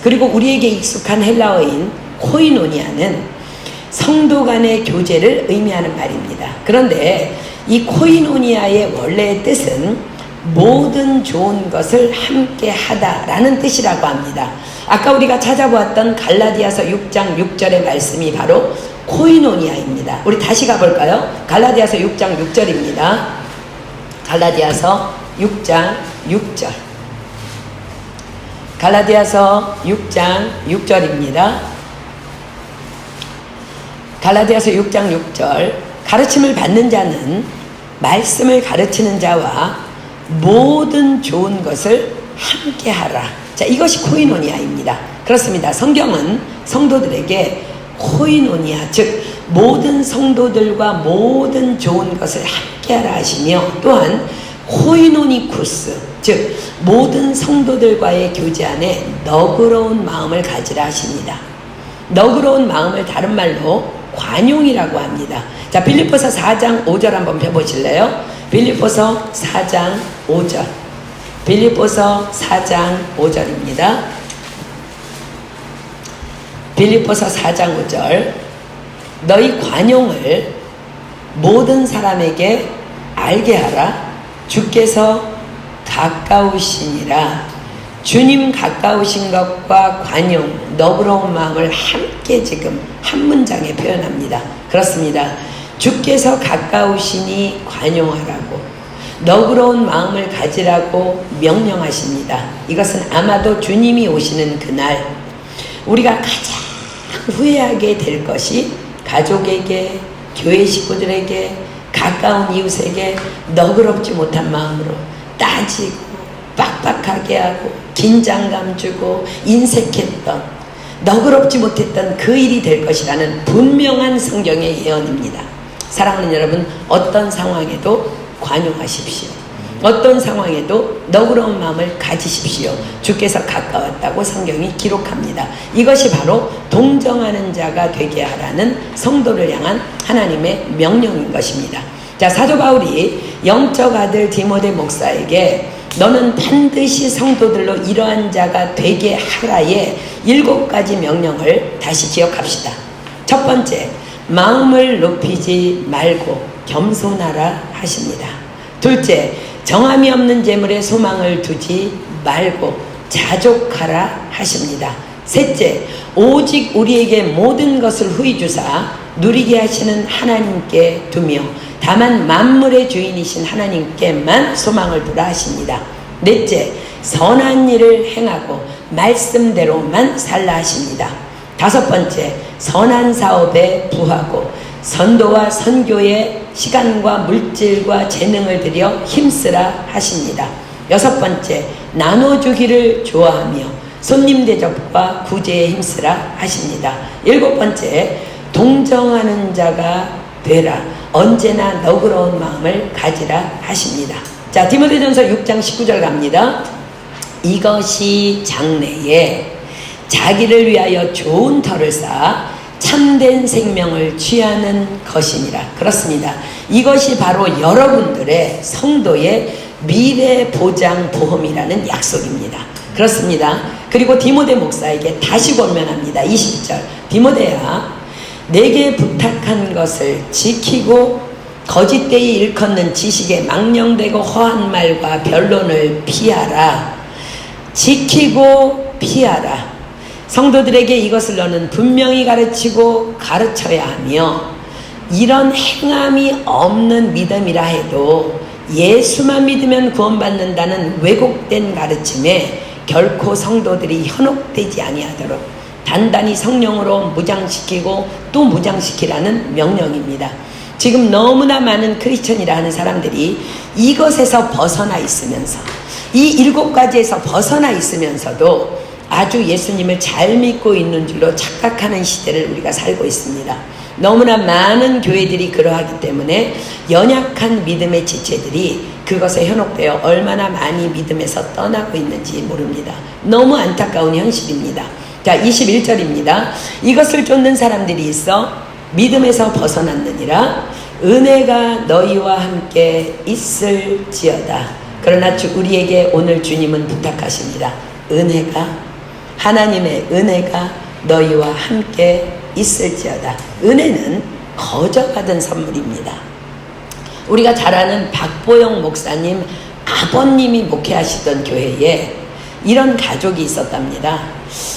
그리고 우리에게 익숙한 헬라어인 코이노니아는 성도 간의 교제를 의미하는 말입니다. 그런데 이 코이노니아의 원래의 뜻은 모든 좋은 것을 함께 하다라는 뜻이라고 합니다. 아까 우리가 찾아보았던 갈라디아서 6장 6절의 말씀이 바로 코이노니아입니다. 우리 다시 가볼까요? 갈라디아서 6장 6절입니다. 갈라디아서 6장 6절. 갈라디아서 6장 6절입니다. 갈라디아서 6장 6절. 가르침을 받는 자는 말씀을 가르치는 자와 모든 좋은 것을 함께 하라. 자, 이것이 코이노니아입니다. 그렇습니다. 성경은 성도들에게 코이노니아, 즉 모든 성도들과 모든 좋은 것을 함께 하라 하시며, 또한 코이노니쿠스, 즉 모든 성도들과의 교제 안에 너그러운 마음을 가지라 하십니다. 너그러운 마음을 다른 말로 관용이라고 합니다. 자, 빌립보서 4장 5절 한번 펴보실래요? 빌립보서 4장 5절. 빌립보서 4장 5절입니다. 빌립보서 4장 5절. 너희 관용을 모든 사람에게 알게 하라. 주께서 가까우시니라. 주님 가까우신 것과 관용, 너그러운 마음을 함께 지금 한 문장에 표현합니다. 그렇습니다. 주께서 가까우시니 관용하라고, 너그러운 마음을 가지라고 명령하십니다. 이것은 아마도 주님이 오시는 그날 우리가 가장 후회하게 될 것이 가족에게, 교회 식구들에게, 가까운 이웃에게 너그럽지 못한 마음으로 따지고 빡빡하게 하고 긴장감 주고 인색했던, 너그럽지 못했던 그 일이 될 것이라는 분명한 성경의 예언입니다. 사랑하는 여러분, 어떤 상황에도 관용하십시오. 어떤 상황에도 너그러운 마음을 가지십시오. 주께서 가까웠다고 성경이 기록합니다. 이것이 바로 동정하는 자가 되게 하라는 성도를 향한 하나님의 명령인 것입니다. 자, 사도 바울이 영적 아들 디모데 목사에게 너는 반드시 성도들로 이러한 자가 되게 하라의 7가지 명령을 다시 기억합시다. 첫 번째, 마음을 높이지 말고 겸손하라 하십니다. 둘째, 정함이 없는 재물에 소망을 두지 말고 자족하라 하십니다. 셋째, 오직 우리에게 모든 것을 후히 주사 누리게 하시는 하나님께 두며 다만 만물의 주인이신 하나님께만 소망을 두라 하십니다. 넷째, 선한 일을 행하고 말씀대로만 살라 하십니다. 다섯 번째, 선한 사업에 부하고 선도와 선교에 시간과 물질과 재능을 들여 힘쓰라 하십니다. 여섯 번째, 나눠주기를 좋아하며 손님 대접과 구제에 힘쓰라 하십니다. 일곱 번째, 동정하는 자가 되라. 언제나 너그러운 마음을 가지라 하십니다. 자, 디모데전서 6장 19절 갑니다. 이것이 장래에 자기를 위하여 좋은 터를 쌓아 참된 생명을 취하는 것이니라. 그렇습니다. 이것이 바로 여러분들의 성도의 미래 보장 보험이라는 약속입니다. 그렇습니다. 그리고 디모데 목사에게 다시 권면합니다. 20절, 디모데야, 내게 부탁한 것을 지키고 거짓되이 일컫는 지식에 망령되고 허한 말과 변론을 피하라. 지키고 피하라. 성도들에게 이것을 너는 분명히 가르치고 가르쳐야 하며, 이런 행함이 없는 믿음이라 해도 예수만 믿으면 구원받는다는 왜곡된 가르침에 결코 성도들이 현혹되지 아니하도록 단단히 성령으로 무장시키고 또 무장시키라는 명령입니다. 지금 너무나 많은 크리스천이라 하는 사람들이 이것에서 벗어나 있으면서, 이 7가지에서 벗어나 있으면서도 아주 예수님을 잘 믿고 있는 줄로 착각하는 시대를 우리가 살고 있습니다. 너무나 많은 교회들이 그러하기 때문에 연약한 믿음의 지체들이 그것에 현혹되어 얼마나 많이 믿음에서 떠나고 있는지 모릅니다. 너무 안타까운 현실입니다. 자, 21절입니다. 이것을 쫓는 사람들이 있어 믿음에서 벗어났느니라. 은혜가 너희와 함께 있을지어다. 그러나 우리에게 오늘 주님은 부탁하십니다. 은혜가, 하나님의 은혜가 너희와 함께 있을지어다. 은혜는 거저받은 선물입니다. 우리가 잘 아는 박보영 목사님 아버님이 목회하시던 교회에 이런 가족이 있었답니다.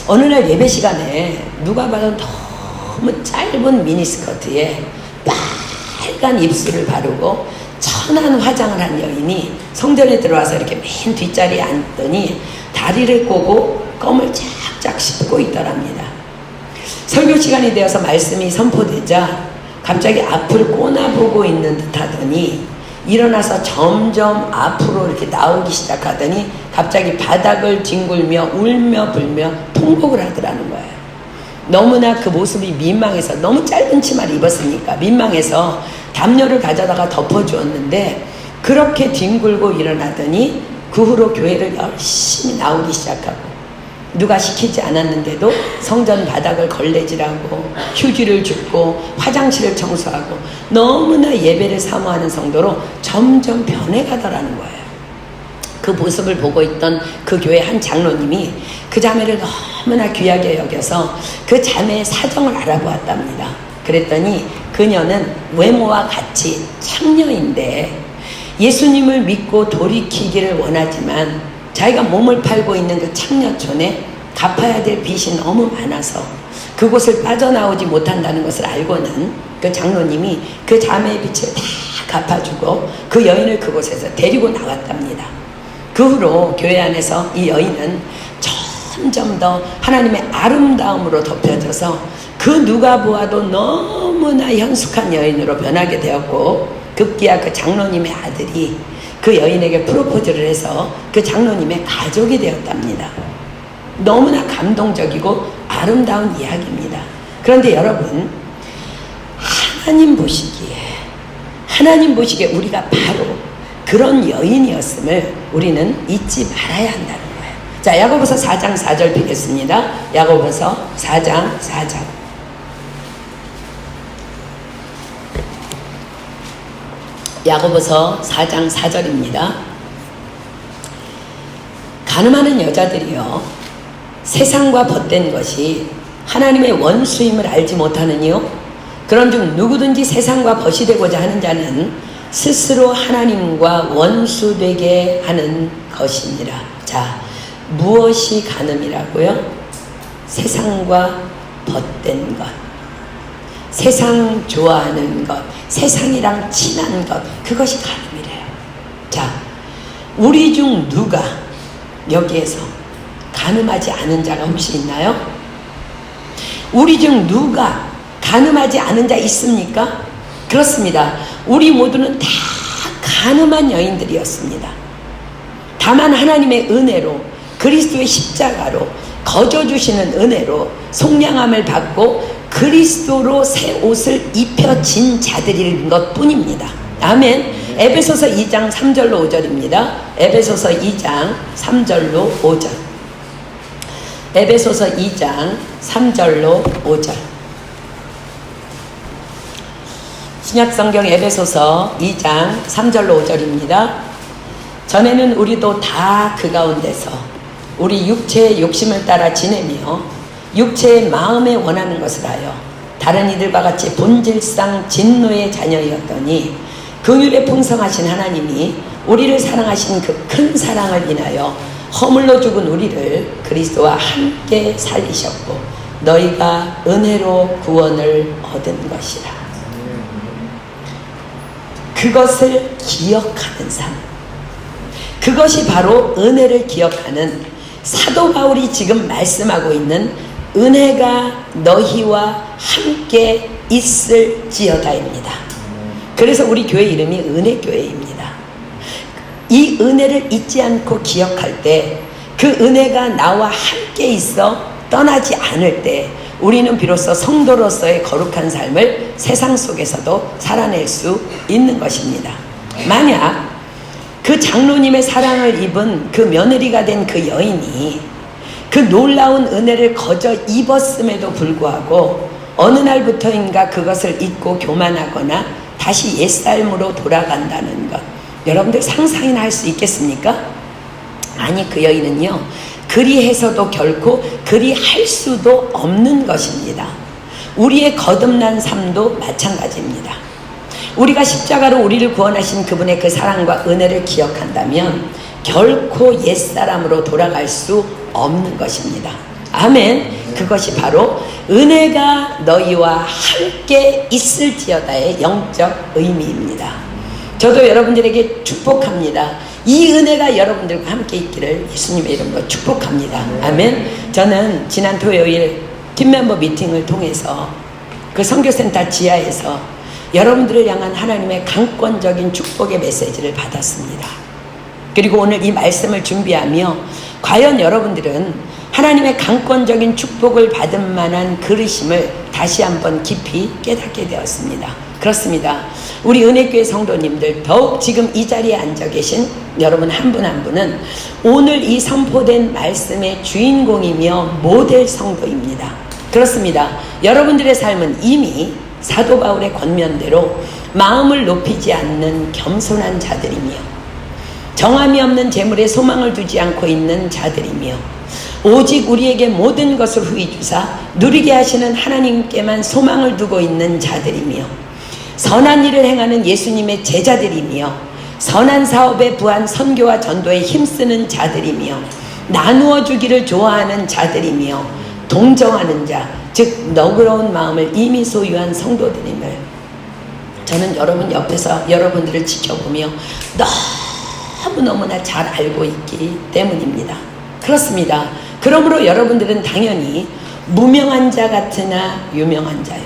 어느 날 예배 시간에 누가 봐도 너무 짧은 미니스커트에 빨간 입술을 바르고 천한 화장을 한 여인이 성전에 들어와서 이렇게 맨 뒷자리에 앉더니 다리를 꼬고 껌을 쫙쫙 씹고 있더랍니다. 설교 시간이 되어서 말씀이 선포되자 갑자기 앞을 꼬나보고 있는 듯 하더니 일어나서 점점 앞으로 이렇게 나오기 시작하더니 갑자기 바닥을 뒹굴며 울며 불며 통곡을 하더라는 거예요. 너무나 그 모습이 민망해서, 너무 짧은 치마를 입었으니까 민망해서 담요를 가져다가 덮어주었는데 그렇게 뒹굴고 일어나더니 그 후로 교회를 열심히 나오기 시작하고, 누가 시키지 않았는데도 성전 바닥을 걸레질하고 휴지를 줍고 화장실을 청소하고 너무나 예배를 사모하는 성도로 점점 변해가더라는 거예요. 그 모습을 보고 있던 그 교회 한 장로님이 그 자매를 너무나 귀하게 여겨서 그 자매의 사정을 알아보았답니다. 그랬더니 그녀는 외모와 같이 창녀인데 예수님을 믿고 돌이키기를 원하지만 자기가 몸을 팔고 있는 그 창녀촌에 갚아야 될 빚이 너무 많아서 그곳을 빠져나오지 못한다는 것을 알고는 그 장로님이 그 자매의 빚을 다 갚아주고 그 여인을 그곳에서 데리고 나왔답니다. 그 후로 교회 안에서 이 여인은 점점 더 하나님의 아름다움으로 덮여져서 그 누가 보아도 너무나 현숙한 여인으로 변하게 되었고, 급기야 그 장로님의 아들이 그 여인에게 프로포즈를 해서 그 장로님의 가족이 되었답니다. 너무나 감동적이고 아름다운 이야기입니다. 그런데 여러분, 하나님 보시기에 우리가 바로 그 그런 여인이었음을 우리는 잊지 말아야 한다는 거예요. 자, 야고보서 4장 4절 펴겠습니다. 야고보서 4장 4절. 야고보서 4장 4절입니다. 가늠하는 여자들이여, 세상과 벗된 것이 하나님의 원수임을 알지 못하느니요? 그런즉 누구든지 세상과 벗이 되고자 하는 자는 스스로 하나님과 원수되게 하는 것이니라. 자, 무엇이 간음이라고요? 세상과 벗된 것, 세상 좋아하는 것, 세상이랑 친한 것, 그것이 간음이래요. 자, 우리 중 누가 여기에서 간음하지 않은 자가 혹시 있나요? 우리 중 누가 간음하지 않은 자 있습니까? 그렇습니다. 우리 모두는 다 간음한 여인들이었습니다. 다만 하나님의 은혜로, 그리스도의 십자가로, 거저주시는 은혜로 속량함을 받고 그리스도로 새 옷을 입혀진 자들인 것 뿐입니다. 아멘. 에베소서 2장 3절로 5절입니다. 에베소서 2장 3절로 5절. 에베소서 2장 3절로 5절. 신약성경 에베소서 2장 3절로 5절입니다. 전에는 우리도 다 그 가운데서 우리 육체의 욕심을 따라 지내며 육체의 마음에 원하는 것을 하여 다른 이들과 같이 본질상 진노의 자녀였더니 긍휼에 풍성하신 하나님이 우리를 사랑하신 그 큰 사랑을 인하여 허물로 죽은 우리를 그리스도와 함께 살리셨고 너희가 은혜로 구원을 얻은 것이라. 그것을 기억하는 삶, 그것이 바로 은혜를 기억하는 사도 바울이 지금 말씀하고 있는 은혜가 너희와 함께 있을지어다입니다. 그래서 우리 교회 이름이 은혜교회입니다. 이 은혜를 잊지 않고 기억할 때, 그 은혜가 나와 함께 있어 떠나지 않을 때 우리는 비로소 성도로서의 거룩한 삶을 세상 속에서도 살아낼 수 있는 것입니다. 만약 그 장로님의 사랑을 입은 그 며느리가 된 그 여인이 그 놀라운 은혜를 거저 입었음에도 불구하고 어느 날부터인가 그것을 잊고 교만하거나 다시 옛삶으로 돌아간다는 것, 여러분들 상상이나 할 수 있겠습니까? 아니, 그 여인은요, 그리해서도 결코 그리할 수도 없는 것입니다. 우리의 거듭난 삶도 마찬가지입니다. 우리가 십자가로 우리를 구원하신 그분의 그 사랑과 은혜를 기억한다면 결코 옛사람으로 돌아갈 수 없는 것입니다. 아멘. 그것이 바로 은혜가 너희와 함께 있을지어다의 영적 의미입니다. 저도 여러분들에게 축복합니다. 이 은혜가 여러분들과 함께 있기를 예수님의 이름으로 축복합니다. 아멘. 저는 지난 토요일 팀멤버 미팅을 통해서 그 선교센터 지하에서 여러분들을 향한 하나님의 강권적인 축복의 메시지를 받았습니다. 그리고 오늘 이 말씀을 준비하며 과연 여러분들은 하나님의 강권적인 축복을 받은 만한 그릇임을 다시 한번 깊이 깨닫게 되었습니다. 그렇습니다. 우리 은혜교회 성도님들, 더욱 지금 이 자리에 앉아 계신 여러분 한 분 한 분은 오늘 이 선포된 말씀의 주인공이며 모델 성도입니다. 그렇습니다. 여러분들의 삶은 이미 사도 바울의 권면대로 마음을 높이지 않는 겸손한 자들이며 정함이 없는 재물에 소망을 두지 않고 있는 자들이며 오직 우리에게 모든 것을 후히 주사 누리게 하시는 하나님께만 소망을 두고 있는 자들이며 선한 일을 행하는 예수님의 제자들이며 선한 사업에 부한 선교와 전도에 힘쓰는 자들이며 나누어 주기를 좋아하는 자들이며 동정하는 자, 즉 너그러운 마음을 이미 소유한 성도들임을 저는 여러분 옆에서 여러분들을 지켜보며 너무너무나 잘 알고 있기 때문입니다. 그렇습니다. 그러므로 여러분들은 당연히 무명한 자 같으나 유명한 자요,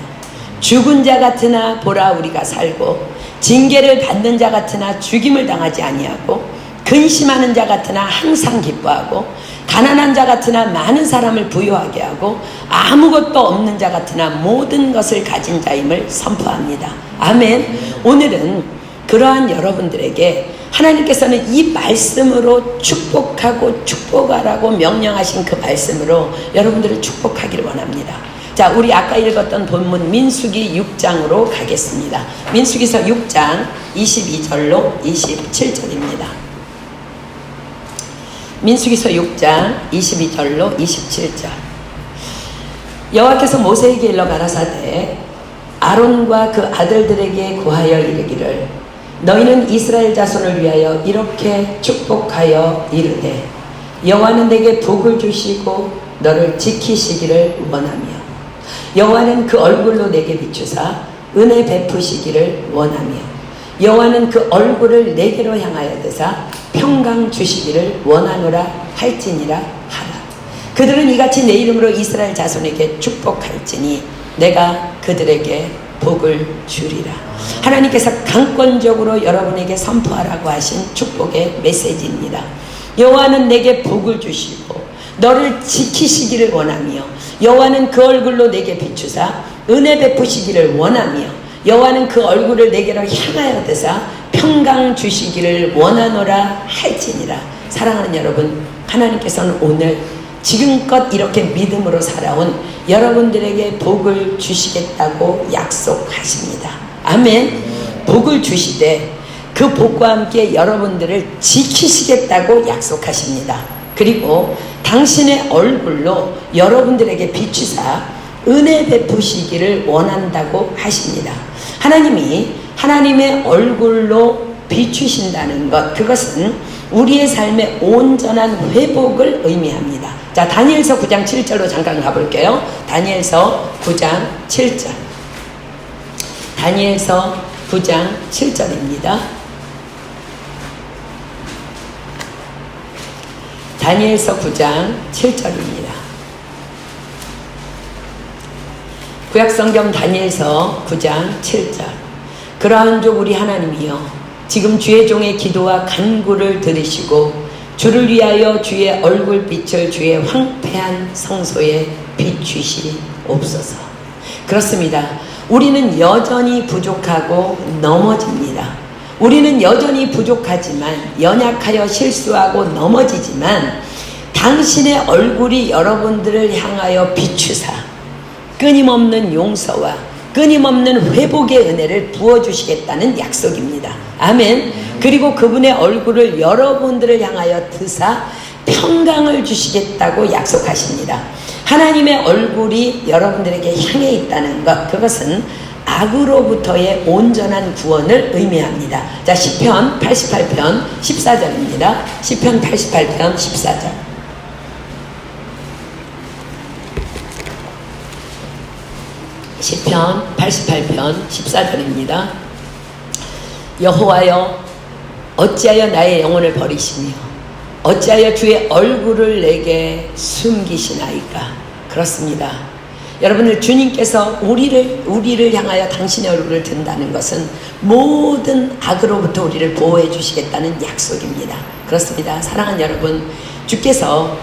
죽은 자 같으나 보라 우리가 살고, 징계를 받는 자 같으나 죽임을 당하지 아니하고, 근심하는 자 같으나 항상 기뻐하고, 가난한 자 같으나 많은 사람을 부유하게 하고, 아무것도 없는 자 같으나 모든 것을 가진 자임을 선포합니다. 아멘. 오늘은 그러한 여러분들에게 하나님께서는 이 말씀으로 축복하고 축복하라고 명령하신 그 말씀으로 여러분들을 축복하기를 원합니다. 자, 우리 아까 읽었던 본문 민수기 6장으로 가겠습니다. 민수기서 6장 22절로 27절입니다. 민수기서 6장 22절로 27절. 여호와께서 모세에게 일러 가라사대 아론과 그 아들들에게 고하여 이르기를 너희는 이스라엘 자손을 위하여 이렇게 축복하여 이르되 여호와는 내게 복을 주시고 너를 지키시기를 원하며 여호와는 그 얼굴로 내게 비추사 은혜 베푸시기를 원하며 여호와는 그 얼굴을 내게로 향하여 드사 평강 주시기를 원하노라 할지니라 하라. 그들은 이같이 내 이름으로 이스라엘 자손에게 축복할지니 내가 그들에게 복을 주리라. 하나님께서 강권적으로 여러분에게 선포하라고 하신 축복의 메시지입니다. 여호와는 내게 복을 주시고 너를 지키시기를 원하며 여호와는 그 얼굴로 내게 비추사 은혜 베푸시기를 원하며 여호와는 그 얼굴을 내게로 향하여 드사 평강 주시기를 원하노라 할지니라. 사랑하는 여러분, 하나님께서는 오늘 지금껏 이렇게 믿음으로 살아온 여러분들에게 복을 주시겠다고 약속하십니다. 아멘. 복을 주시되 그 복과 함께 여러분들을 지키시겠다고 약속하십니다. 그리고 당신의 얼굴로 여러분들에게 비추사 은혜 베푸시기를 원한다고 하십니다. 하나님이 하나님의 얼굴로 비추신다는 것, 그것은 우리의 삶의 온전한 회복을 의미합니다. 자, 다니엘서 9장 7절로 잠깐 가볼게요. 다니엘서 9장 7절. 다니엘서 9장 7절입니다. 다니엘서 9장 7절입니다. 구약성경 다니엘서 9장 7절. 그러한 족 우리 하나님이여 지금 주의 종의 기도와 간구를 들으시고 주를 위하여 주의 얼굴빛을 주의 황폐한 성소에 비추시옵소서. 그렇습니다. 우리는 여전히 부족하고 넘어집니다. 우리는 여전히 부족하지만 연약하여 실수하고 넘어지지만 당신의 얼굴이 여러분들을 향하여 비추사 끊임없는 용서와 끊임없는 회복의 은혜를 부어주시겠다는 약속입니다. 아멘. 그리고 그분의 얼굴을 여러분들을 향하여 드사 평강을 주시겠다고 약속하십니다. 하나님의 얼굴이 여러분들에게 향해 있다는 것, 그것은 악으로부터의 온전한 구원을 의미합니다. 자, 시편 88편 14절입니다. 시편 88편 14절. 시편 88편 14절입니다. 여호와여 어찌하여 나의 영혼을 버리시며 어찌하여 주의 얼굴을 내게 숨기시나이까. 그렇습니다. 여러분들, 주님께서 우리를 향하여 당신의 얼굴을 든다는 것은 모든 악으로부터 우리를 보호해 주시겠다는 약속입니다. 그렇습니다. 사랑하는 여러분, 주께서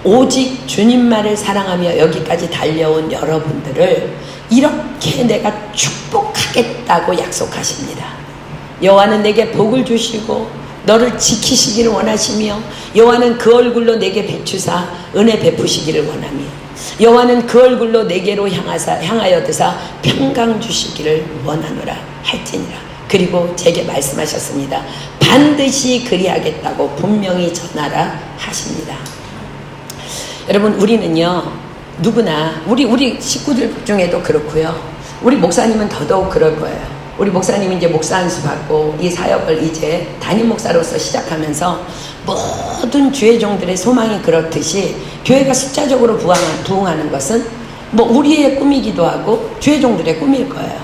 오직 주님만을 사랑하며 여기까지 달려온 여러분들을 이렇게 내가 축복하겠다고 약속하십니다. 여호와는 내게 복을 주시고 너를 지키시기를 원하시며 여호와는 그 얼굴로 내게 비추사 은혜 베푸시기를 원하며 여호와는 그 얼굴로 내게로 향하여 드사 평강 주시기를 원하노라 할지니라. 그리고 제게 말씀하셨습니다. 반드시 그리하겠다고 분명히 전하라 하십니다. 여러분, 우리는요, 누구나 우리 식구들 중에도 그렇고요, 우리 목사님은 더더욱 그럴 거예요. 우리 목사님이 이제 목사 안수 받고 이 사역을 이제 담임 목사로서 시작하면서 모든 주의 종들의 소망이 그렇듯이 교회가 숫자적으로 부흥하는 것은 뭐 우리의 꿈이기도 하고 주의 종들의 꿈일 거예요.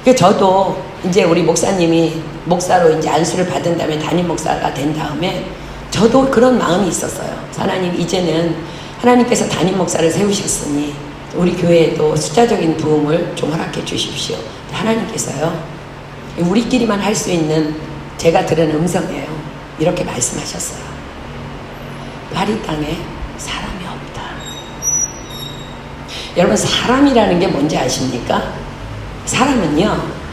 그래서 저도 이제 우리 목사님이 목사로 이제 안수를 받은 다음에 담임 목사가 된 다음에 저도 그런 마음이 있었어요. 하나님, 이제는 하나님께서 담임 목사를 세우셨으니 우리 교회에도 숫자적인 부흥을 좀 허락해 주십시오. 하나님께서요, 우리끼리만 할 수 있는 제가 들은 음성이에요. 이렇게 말씀하셨어요. 파리 땅에 사람이 없다. 여러분, 사람이라는 게 뭔지 아십니까? 사람은요,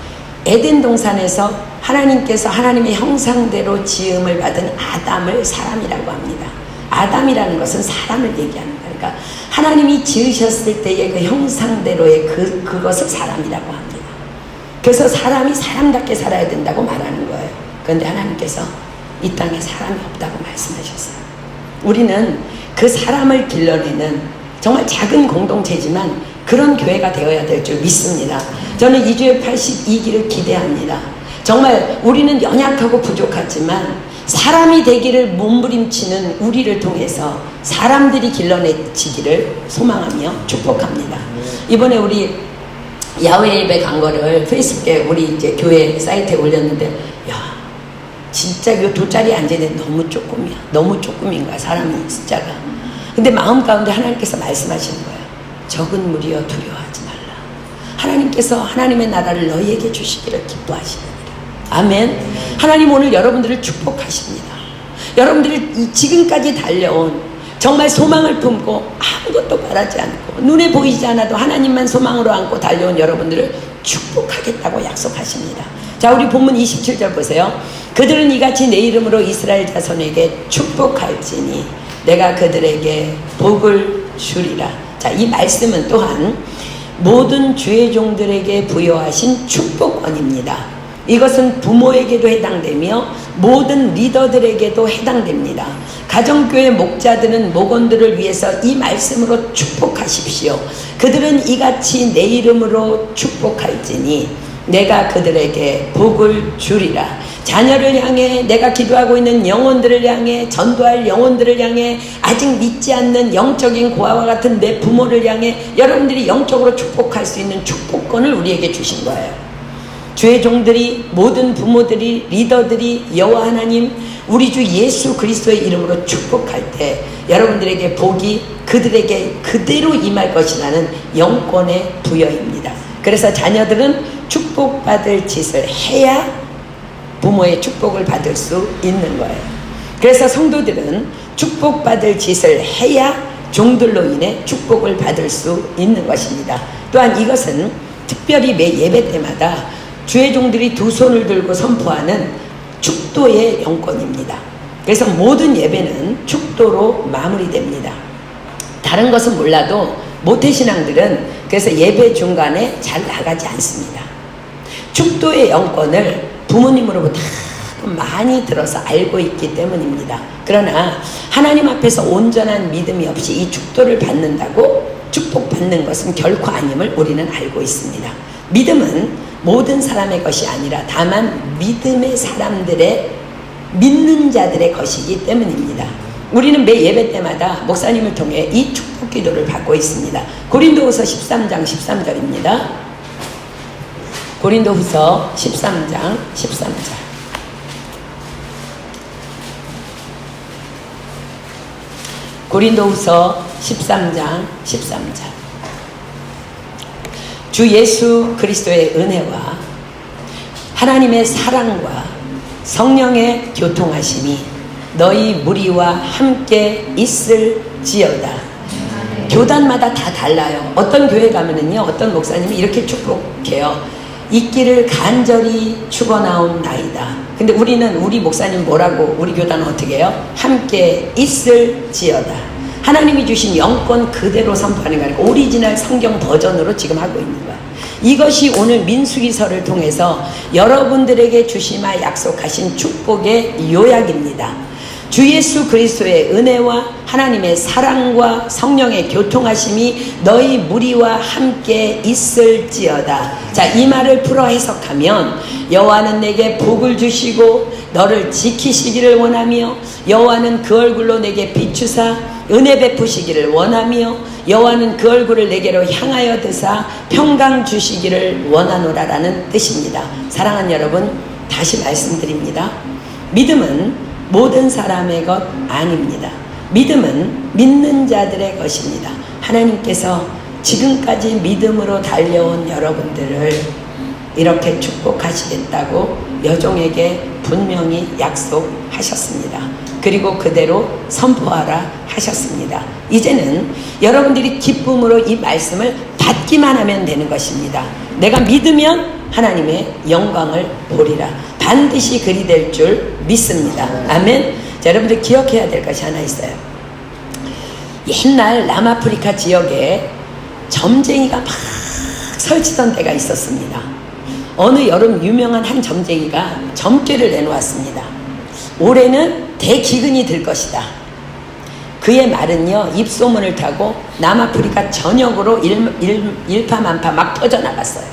에덴 동산에서 하나님께서 하나님의 형상대로 지음을 받은 아담을 사람이라고 합니다. 아담이라는 것은 사람을 얘기합니다. 그러니까 하나님이 지으셨을 때의 그 형상대로의 그것을 사람이라고 합니다. 그래서 사람이 사람답게 살아야 된다고 말하는 거예요. 그런데 하나님께서 이 땅에 사람이 없다고 말씀하셨어요. 우리는 그 사람을 길러내는 정말 작은 공동체지만 그런 교회가 되어야 될 줄 믿습니다. 저는 2주에 82기를 기대합니다. 정말 우리는 연약하고 부족하지만 사람이 되기를 몸부림치는 우리를 통해서 사람들이 길러내지기를 소망하며 축복합니다. 이번에 우리 야외 예배 간 거를 페이스북에 우리 이제 교회 사이트에 올렸는데, 야, 진짜 이 돗자리에 앉아있는데 너무 조금이야. 너무 조금인 거야, 사람이 숫자가. 근데 마음 가운데 하나님께서 말씀하시는 거예요. 적은 무리여 두려워하지 말라. 하나님께서 하나님의 나라를 너희에게 주시기를 기뻐하시느니라. 아멘. 하나님 오늘 여러분들을 축복하십니다. 여러분들이 지금까지 달려온 정말 소망을 품고 아무것도 바라지 않고 눈에 보이지 않아도 하나님만 소망으로 안고 달려온 여러분들을 축복하겠다고 약속하십니다. 자, 우리 본문 27절 보세요. 그들은 이같이 내 이름으로 이스라엘 자손에게 축복할지니 내가 그들에게 복을 주리라. 자, 이 말씀은 또한 모든 주의 종들에게 부여하신 축복권입니다. 이것은 부모에게도 해당되며 모든 리더들에게도 해당됩니다. 가정교회 목자들은 목원들을 위해서 이 말씀으로 축복하십시오. 그들은 이같이 내 이름으로 축복할지니 내가 그들에게 복을 주리라. 자녀를 향해, 내가 기도하고 있는 영혼들을 향해, 전도할 영혼들을 향해, 아직 믿지 않는 영적인 고아와 같은 내 부모를 향해 여러분들이 영적으로 축복할 수 있는 축복권을 우리에게 주신 거예요. 주의 종들이, 모든 부모들이, 리더들이 여호와 하나님, 우리 주 예수 그리스도의 이름으로 축복할 때 여러분들에게 복이 그들에게 그대로 임할 것이라는 영권의 부여입니다. 그래서 자녀들은 축복받을 짓을 해야 부모의 축복을 받을 수 있는 거예요. 그래서 성도들은 축복받을 짓을 해야 종들로 인해 축복을 받을 수 있는 것입니다. 또한 이것은 특별히 매 예배 때마다 주의 종들이 두 손을 들고 선포하는 축도의 영권입니다. 그래서 모든 예배는 축도로 마무리됩니다. 다른 것은 몰라도 모태신앙들은 그래서 예배 중간에 잘 나가지 않습니다. 축도의 영권을 부모님으로부터 많이 들어서 알고 있기 때문입니다. 그러나 하나님 앞에서 온전한 믿음이 없이 이 축도를 받는다고 축복받는 것은 결코 아님을 우리는 알고 있습니다. 믿음은 모든 사람의 것이 아니라 다만 믿음의 사람들의, 믿는 자들의 것이기 때문입니다. 우리는 매 예배 때마다 목사님을 통해 이 축복 기도를 받고 있습니다. 고린도후서 13장 13절입니다. 고린도후서 13장 13절. 고린도후서 13장 13절. 주 예수 그리스도의 은혜와 하나님의 사랑과 성령의 교통하심이 너희 무리와 함께 있을지어다. 교단마다 다 달라요. 어떤 교회 가면은요, 어떤 목사님이 이렇게 축복해요. 있기를 간절히 축원하옵나이다. 근데 우리 목사님 뭐라고, 우리 교단은 어떻게 해요? 함께 있을지어다. 하나님이 주신 영권 그대로 선포하는 거 아니고 오리지널 성경 버전으로 지금 하고 있는 거야. 이것이 오늘 민수기서를 통해서 여러분들에게 주시마 약속하신 축복의 요약입니다. 주 예수 그리스도의 은혜와 하나님의 사랑과 성령의 교통하심이 너희 무리와 함께 있을지어다. 자, 이 말을 풀어 해석하면 여호와는 내게 복을 주시고 너를 지키시기를 원하며 여호와는 그 얼굴로 내게 비추사 은혜 베푸시기를 원하며 여호와는 그 얼굴을 내게로 향하여 드사 평강 주시기를 원하노라라는 뜻입니다. 사랑하는 여러분, 다시 말씀드립니다. 믿음은 모든 사람의 것 아닙니다. 믿음은 믿는 자들의 것입니다. 하나님께서 지금까지 믿음으로 달려온 여러분들을 이렇게 축복하시겠다고 여종에게 분명히 약속하셨습니다. 그리고 그대로 선포하라 하셨습니다. 이제는 여러분들이 기쁨으로 이 말씀을 받기만 하면 되는 것입니다. 내가 믿으면 하나님의 영광을 보리라. 반드시 그리 될 줄 믿습니다. 아멘. 자, 여러분들 기억해야 될 것이 하나 있어요. 옛날 남아프리카 지역에 점쟁이가 막 설치던 때가 있었습니다. 어느 여름 유명한 한 점쟁이가 점괘를 내놓았습니다. 올해는 대기근이 들 것이다. 그의 말은요, 입소문을 타고 남아프리카 전역으로 일파만파 막 퍼져나갔어요.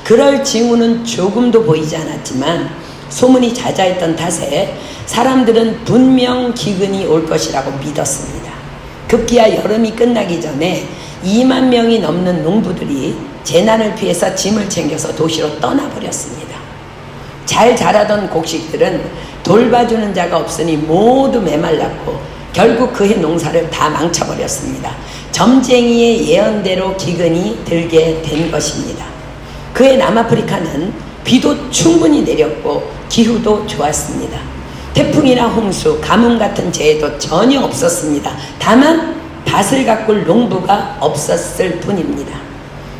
그럴 징후는 조금도 보이지 않았지만 소문이 자자했던 탓에 사람들은 분명 기근이 올 것이라고 믿었습니다. 급기야 여름이 끝나기 전에 2만 명이 넘는 농부들이 재난을 피해서 짐을 챙겨서 도시로 떠나버렸습니다. 잘 자라던 곡식들은 돌봐주는 자가 없으니 모두 메말랐고 결국 그해 농사를 다 망쳐버렸습니다. 점쟁이의 예언대로 기근이 들게 된 것입니다. 그해 남아프리카는 비도 충분히 내렸고 기후도 좋았습니다. 태풍이나 홍수, 가뭄 같은 재해도 전혀 없었습니다. 다만 밭을 가꿀 농부가 없었을 뿐입니다.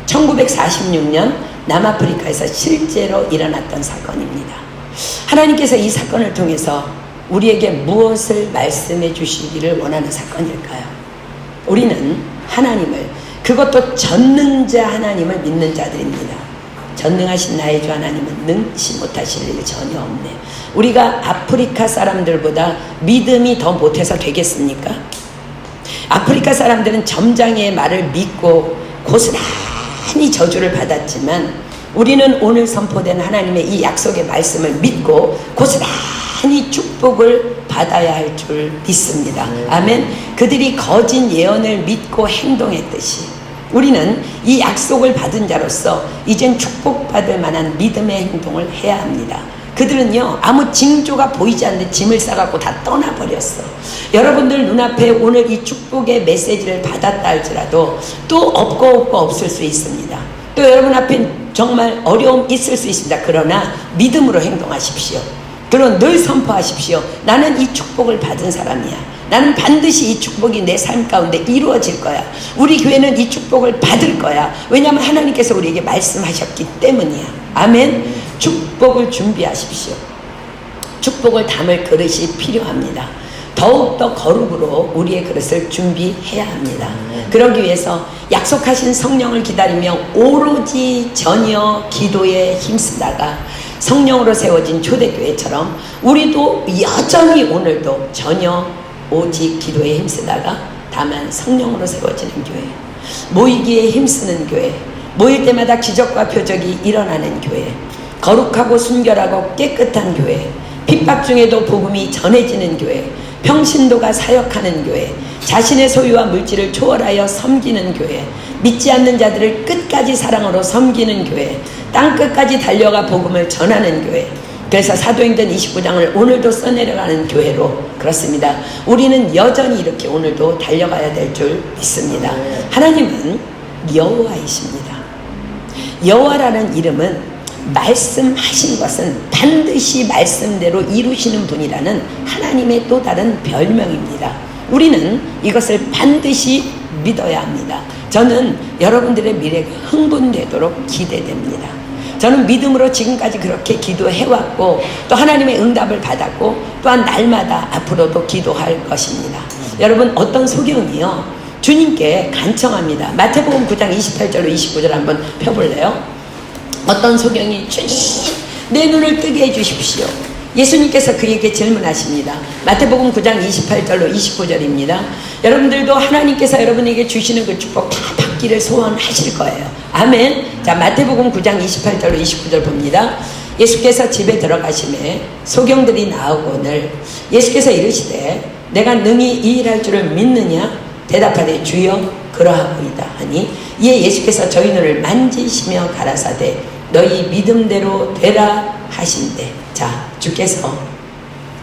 1946년 남아프리카에서 실제로 일어났던 사건입니다. 하나님께서 이 사건을 통해서 우리에게 무엇을 말씀해 주시기를 원하는 사건일까요? 우리는 하나님을, 그것도 전능자 하나님을 믿는 자들입니다. 전능하신 나의 주 하나님은 능치 못하실 일 전혀 없네. 우리가 아프리카 사람들보다 믿음이 더 못해서 되겠습니까? 아프리카 사람들은 점장의 말을 믿고 고스란히 저주를 받았지만 우리는 오늘 선포된 하나님의 이 약속의 말씀을 믿고 고스란히 축복을 받아야 할 줄 믿습니다. 아멘. 그들이 거짓 예언을 믿고 행동했듯이 우리는 이 약속을 받은 자로서 이젠 축복받을 만한 믿음의 행동을 해야 합니다. 그들은요, 아무 징조가 보이지 않는데 짐을 싸갖고 다 떠나버렸어. 여러분들 눈앞에 오늘 이 축복의 메시지를 받았다 할지라도 또 없고 없을 수 있습니다. 또 여러분 앞에 정말 어려움 있을 수 있습니다. 그러나 믿음으로 행동하십시오. 그럼 늘 선포하십시오. 나는 이 축복을 받은 사람이야. 나는 반드시 이 축복이 내 삶 가운데 이루어질 거야. 우리 교회는 이 축복을 받을 거야. 왜냐하면 하나님께서 우리에게 말씀하셨기 때문이야. 아멘. 축복을 준비하십시오. 축복을 담을 그릇이 필요합니다. 더욱더 거룩으로 우리의 그릇을 준비해야 합니다. 그러기 위해서 약속하신 성령을 기다리며 오로지 전혀 기도에 힘쓰다가 성령으로 세워진 초대교회처럼 우리도 여전히 오늘도 전혀 오직 기도에 힘쓰다가 다만 성령으로 세워지는 교회, 모이기에 힘쓰는 교회, 모일 때마다 기적과 표적이 일어나는 교회, 거룩하고 순결하고 깨끗한 교회, 핍박 중에도 복음이 전해지는 교회, 평신도가 사역하는 교회, 자신의 소유와 물질을 초월하여 섬기는 교회, 믿지 않는 자들을 끝까지 사랑으로 섬기는 교회, 땅끝까지 달려가 복음을 전하는 교회. 그래서 사도행전 29장을 오늘도 써내려가는 교회로 그렇습니다. 우리는 여전히 이렇게 오늘도 달려가야 될 줄 믿습니다. 하나님은 여호와이십니다. 여호와라는 이름은 말씀하신 것은 반드시 말씀대로 이루시는 분이라는 하나님의 또 다른 별명입니다. 우리는 이것을 반드시 믿어야 합니다. 저는 여러분들의 미래가 흥분되도록 기대됩니다. 저는 믿음으로 지금까지 그렇게 기도해왔고 또 하나님의 응답을 받았고 또한 날마다 앞으로도 기도할 것입니다. 여러분, 어떤 소경이요 주님께 간청합니다. 마태복음 9장 28절로 29절 한번 펴볼래요? 어떤 소경이 주님 내 눈을 뜨게 해주십시오. 예수님께서 그에게 질문하십니다. 마태복음 9장 28절로 29절입니다. 여러분들도 하나님께서 여러분에게 주시는 그 축복 다 받기를 소원하실 거예요. 아멘. 자, 마태복음 9장 28절로 29절 봅니다. 예수께서 집에 들어가시매 소경들이 나오거늘 예수께서 이르시되 내가 능히 이 일할 줄을 믿느냐? 대답하되 주여 그러하고이다 하니 이에 예수께서 저희 눈을 만지시며 가라사대 너희 믿음대로 되라 하신대. 자, 주께서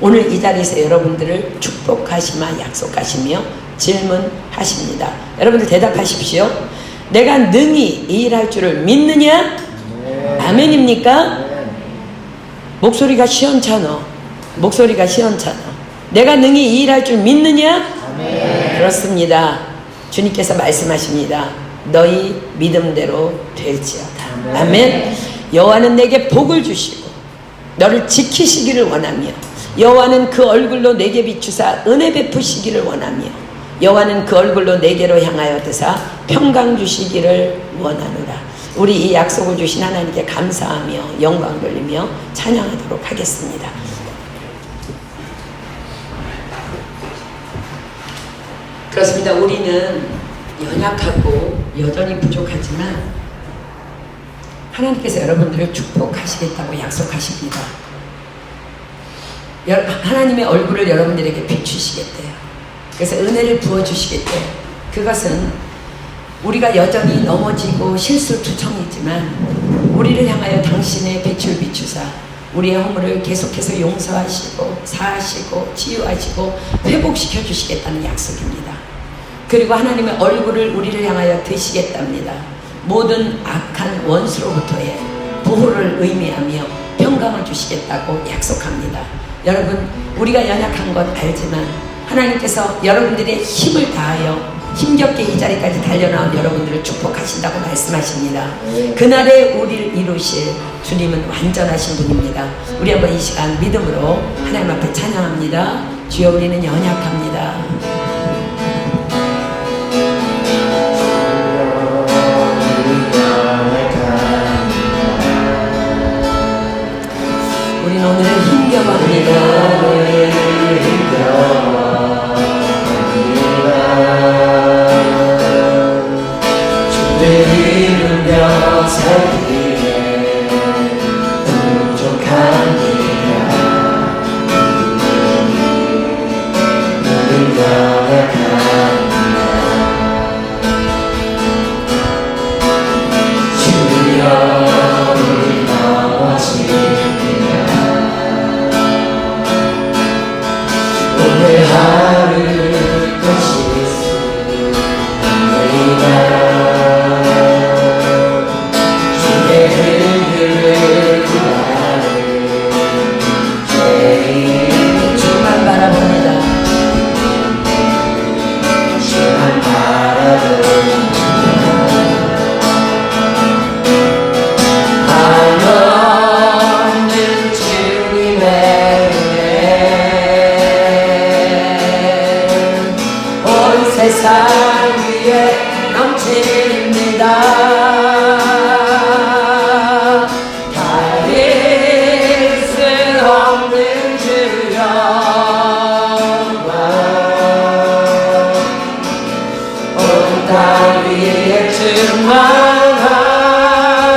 오늘 이 자리에서 여러분들을 축복하시마 약속하시며 질문하십니다. 여러분들 대답하십시오. 내가 능히 이 일할 줄을 믿느냐? 네. 아멘입니까? 네. 목소리가 시원찮어. 목소리가 시원찮어. 내가 능히 이 일할 줄 믿느냐? 네. 그렇습니다. 주님께서 말씀하십니다. 너희 믿음대로 될지어다. 아멘. 여호와는 내게 복을 주시고 너를 지키시기를 원하며 여호와는 그 얼굴로 내게 비추사 은혜 베푸시기를 원하며 여호와는 그 얼굴로 내게로 향하여 드사 평강 주시기를 원하노라. 우리 이 약속을 주신 하나님께 감사하며 영광 돌리며 찬양하도록 하겠습니다. 그렇습니다. 우리는 연약하고 여전히 부족하지만 하나님께서 여러분들을 축복하시겠다고 약속하십니다. 하나님의 얼굴을 여러분들에게 비추시겠대요. 그래서 은혜를 부어주시겠대요. 그것은 우리가 여전히 넘어지고 실수투성이지만 우리를 향하여 당신의 빛을 비추사 우리의 허물을 계속해서 용서하시고 사하시고 치유하시고 회복시켜 주시겠다는 약속입니다. 그리고 하나님의 얼굴을 우리를 향하여 드시겠답니다. 모든 악한 원수로부터의 보호를 의미하며 평강을 주시겠다고 약속합니다. 여러분, 우리가 연약한 것 알지만 하나님께서 여러분들의 힘을 다하여 힘겹게 이 자리까지 달려나온 여러분들을 축복하신다고 말씀하십니다. 그날에 우리를 이루실 주님은 완전하신 분입니다. 우리 한번 이 시간 믿음으로 하나님 앞에 찬양합니다. 주여, 우리는 연약합니다. 우리는 오늘 힘겨워합니다. 살기에 부족합니다. 우리 연약합니다. 주여, 우리 넘어집니다. 오늘 하루 또 실수합니다. 주만 바라봅니다. 주만 바라봅니다. 한없는 주님의 은혜 온 세상 위에 넘칩니다.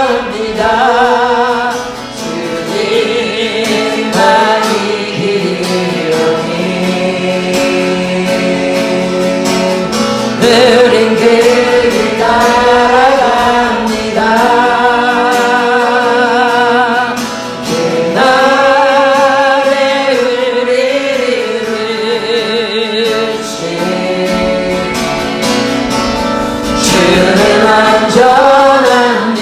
충만합니다. 주님만이 길이오니 흐린 길 따라갑니다. 그날에 우리를 이루신 주는 안전한 길.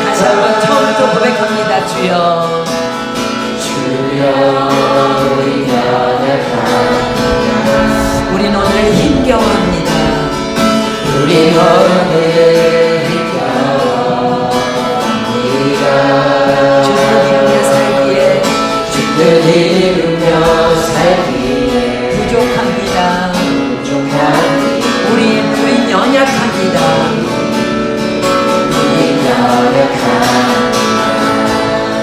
다시 한번 처음부터 고백합니다. 주여, 주여, 우리 연약합니다. 우린 오늘 힘겨워합니다. 우리 오늘 힘겨워합니다. 주를 이루며 살기에 주를 이루며 살기에 부족합니다. 부족합니다. 우린 연약합니다.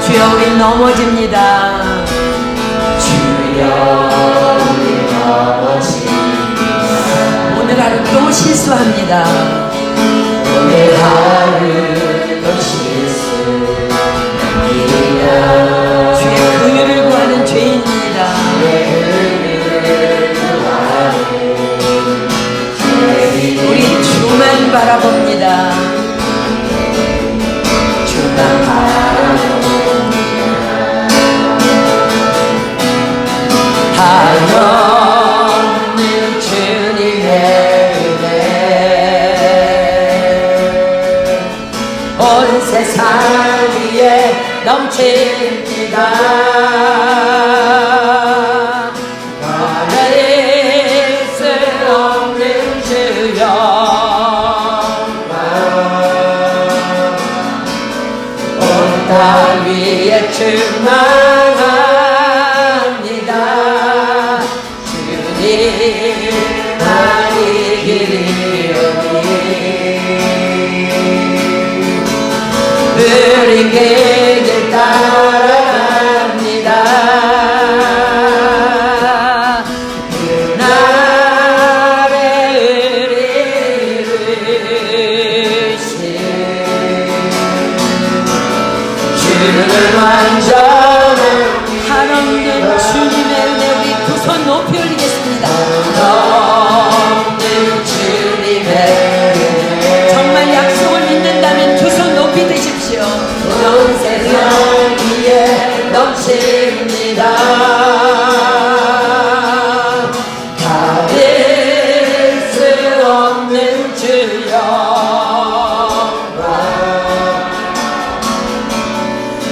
주여, 우린 넘어집니다. 주여, 우리 넘어집니다. 오늘 하루 또 실수합니다. 오늘 하루 또 실수합니다. 주의 긍휼을 구하는 죄인입니다. 우리 주만 바라봅니다. 주만 바라봅니다. 한없는 주님의 은혜 온 세상 위에 넘칩니다. 하늘 수 없는 주 영광 충만합니다. 주님 나의 길이오니 우리 길 따라갑니다. 그날의 의리를 주는 완전한 한없는 주님의 은혜 우리 두 손 높이 올리겠습니다. 한없는 주님의 은혜 정말 약속을 믿는다면 두 손 높이 드십시오. 온 세상 위에 넘칩니다. 가릴 수 없는 주여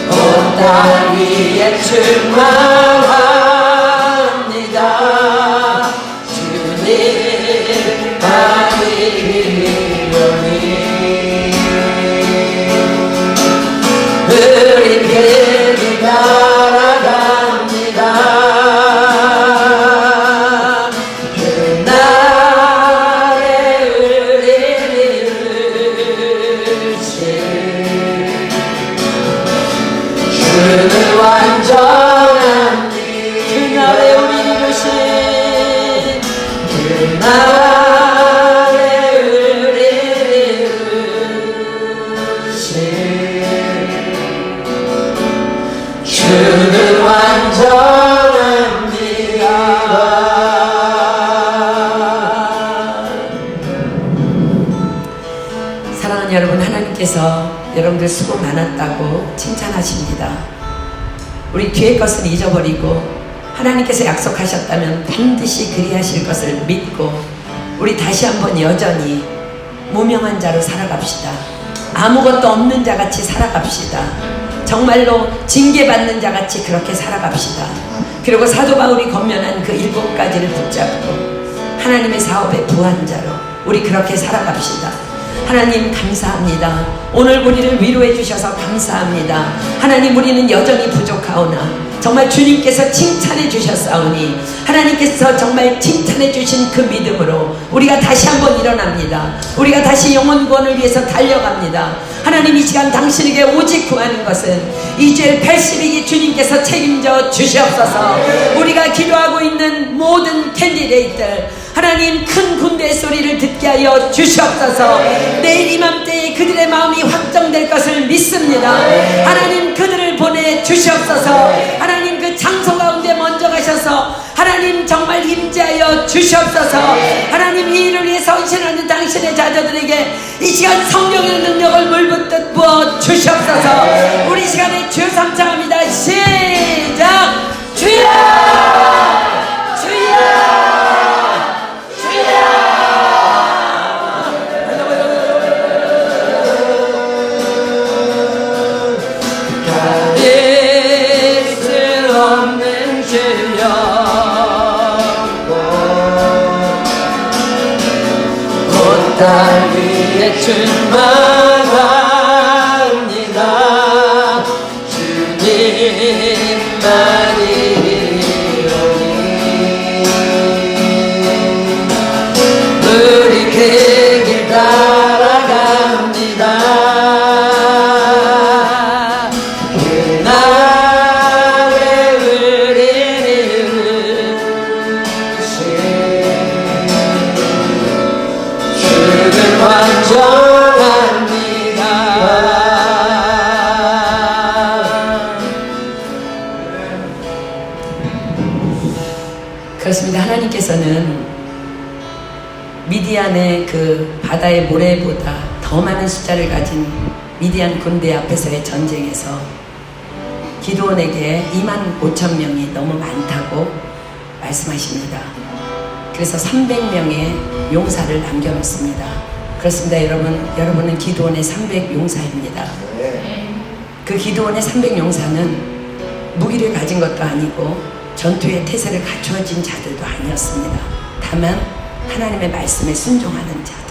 온 땅 위에 충만합니다. 주님 나의 길이오니 우린 길이 따라갑니다. 그날의 의리를 주는 완전한 그날의 우리를 주신 그날의 의리를 주는 완전합니다. 사랑하는 여러분, 하나님께서 여러분들 수고 많았다고 칭찬하십니다. 우리 뒤의 것은 잊어버리고 하나님께서 약속하셨다면 반드시 그리하실 것을 믿고 우리 다시 한번 여전히 무명한 자로 살아갑시다. 아무것도 없는 자같이 살아갑시다. 정말로 징계받는 자같이 그렇게 살아갑시다. 그리고 사도 바울이 권면한 그 7가지를 붙잡고 하나님의 사업의 부한자로 우리 그렇게 살아갑시다. 하나님 감사합니다. 오늘 우리를 위로해 주셔서 감사합니다. 하나님 우리는 여전히 부족하오나 정말 주님께서 칭찬해 주셨사오니 하나님께서 정말 칭찬해 주신 그 믿음으로 우리가 다시 한번 일어납니다. 우리가 다시 영혼 구원을 위해서 달려갑니다. 하나님 이 시간 당신에게 오직 구하는 것은 이주일 80일이 주님께서 책임져 주시옵소서. 우리가 기도하고 있는 모든 캔디데이트들 하나님 큰 군대의 소리를 듣게 하여 주시옵소서. 내일 이맘때에 그들의 마음이 확정될 것을 믿습니다. 하나님 그들을 보내 주시옵소서. 하나님 그 장소 가운데 먼저 가셔서 하나님 정말 임재하여 주시옵소서. 하나님 이 일을 위해 헌신하는 당신의 자녀들에게 이 시간 성령의 능력을 물붓듯 부어 주시옵소서. 우리 시간에 주여 삼창합니다. 시작. 주여 주여 땅 위에 충만합니다. 주님만이 우리 그 길 따라갑니다. 그날의 우리를 주는 완전합니다. 그렇습니다. 하나님께서는 미디안의 그 바다의 모래보다 더 많은 숫자를 가진 미디안 군대 앞에서의 전쟁에서 기드온에게 25,000명이 너무 많다고 말씀하십니다. 그래서 300명의 용사를 남겨놓습니다. 그렇습니다. 여러분은 기드온의 300용사입니다. 그 기드온의 300용사는 무기를 가진 것도 아니고 전투의 태세를 갖추어진 자들도 아니었습니다. 다만 하나님의 말씀에 순종하는 자들,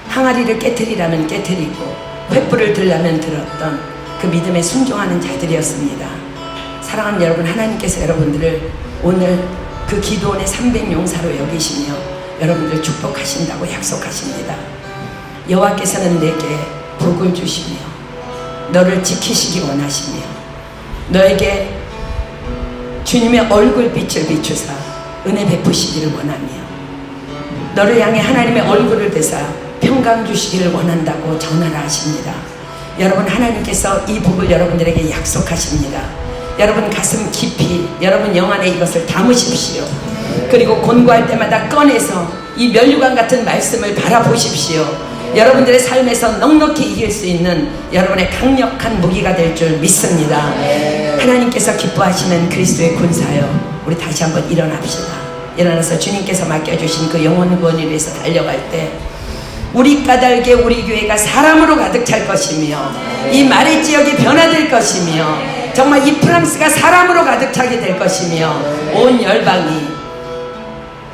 항아리를 깨트리라면 깨트리고 횃불을 들라면 들었던 그 그 믿음에 순종하는 자들이었습니다. 사랑하는 여러분, 하나님께서 여러분들을 오늘 그 기도원의 300용사로 여기시며 여러분들 축복하신다고 약속하십니다. 여호와께서는 내게 복을 주시며 너를 지키시기 원하시며 너에게 주님의 얼굴빛을 비추사 은혜 베푸시기를 원하며 너를 향해 하나님의 얼굴을 대사 평강 주시기를 원한다고 전하라 하십니다. 여러분, 하나님께서 이 복을 여러분들에게 약속하십니다. 여러분 가슴 깊이 여러분 영 안에 이것을 담으십시오. 그리고 권고할 때마다 꺼내서 이 면류관 같은 말씀을 바라보십시오. 여러분들의 삶에서 넉넉히 이길 수 있는 여러분의 강력한 무기가 될 줄 믿습니다. 하나님께서 기뻐하시는 그리스도의 군사여, 우리 다시 한번 일어납시다. 일어나서 주님께서 맡겨주신 그 영혼 구원을 위해서 달려갈 때 우리 까닭에 우리 교회가 사람으로 가득 찰 것이며 이 마리 지역이 변화될 것이며 정말 이 프랑스가 사람으로 가득 차게 될 것이며 온 열방이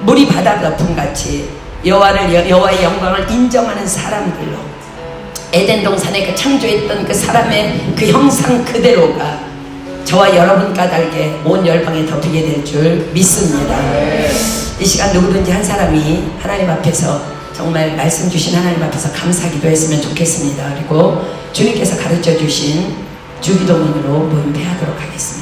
물이 바다 거품같이 여호와의 영광을 인정하는 사람들로 에덴 동산에 그 창조했던 그 사람의 그 형상 그대로가 저와 여러분 까닭에 온 열방에 덮이게 될 줄 믿습니다. 이 시간 누구든지 한 사람이 하나님 앞에서 정말 말씀 주신 하나님 앞에서 감사 기도했으면 좋겠습니다. 그리고 주님께서 가르쳐 주신 주기도문으로 모임패하도록 하겠습니다.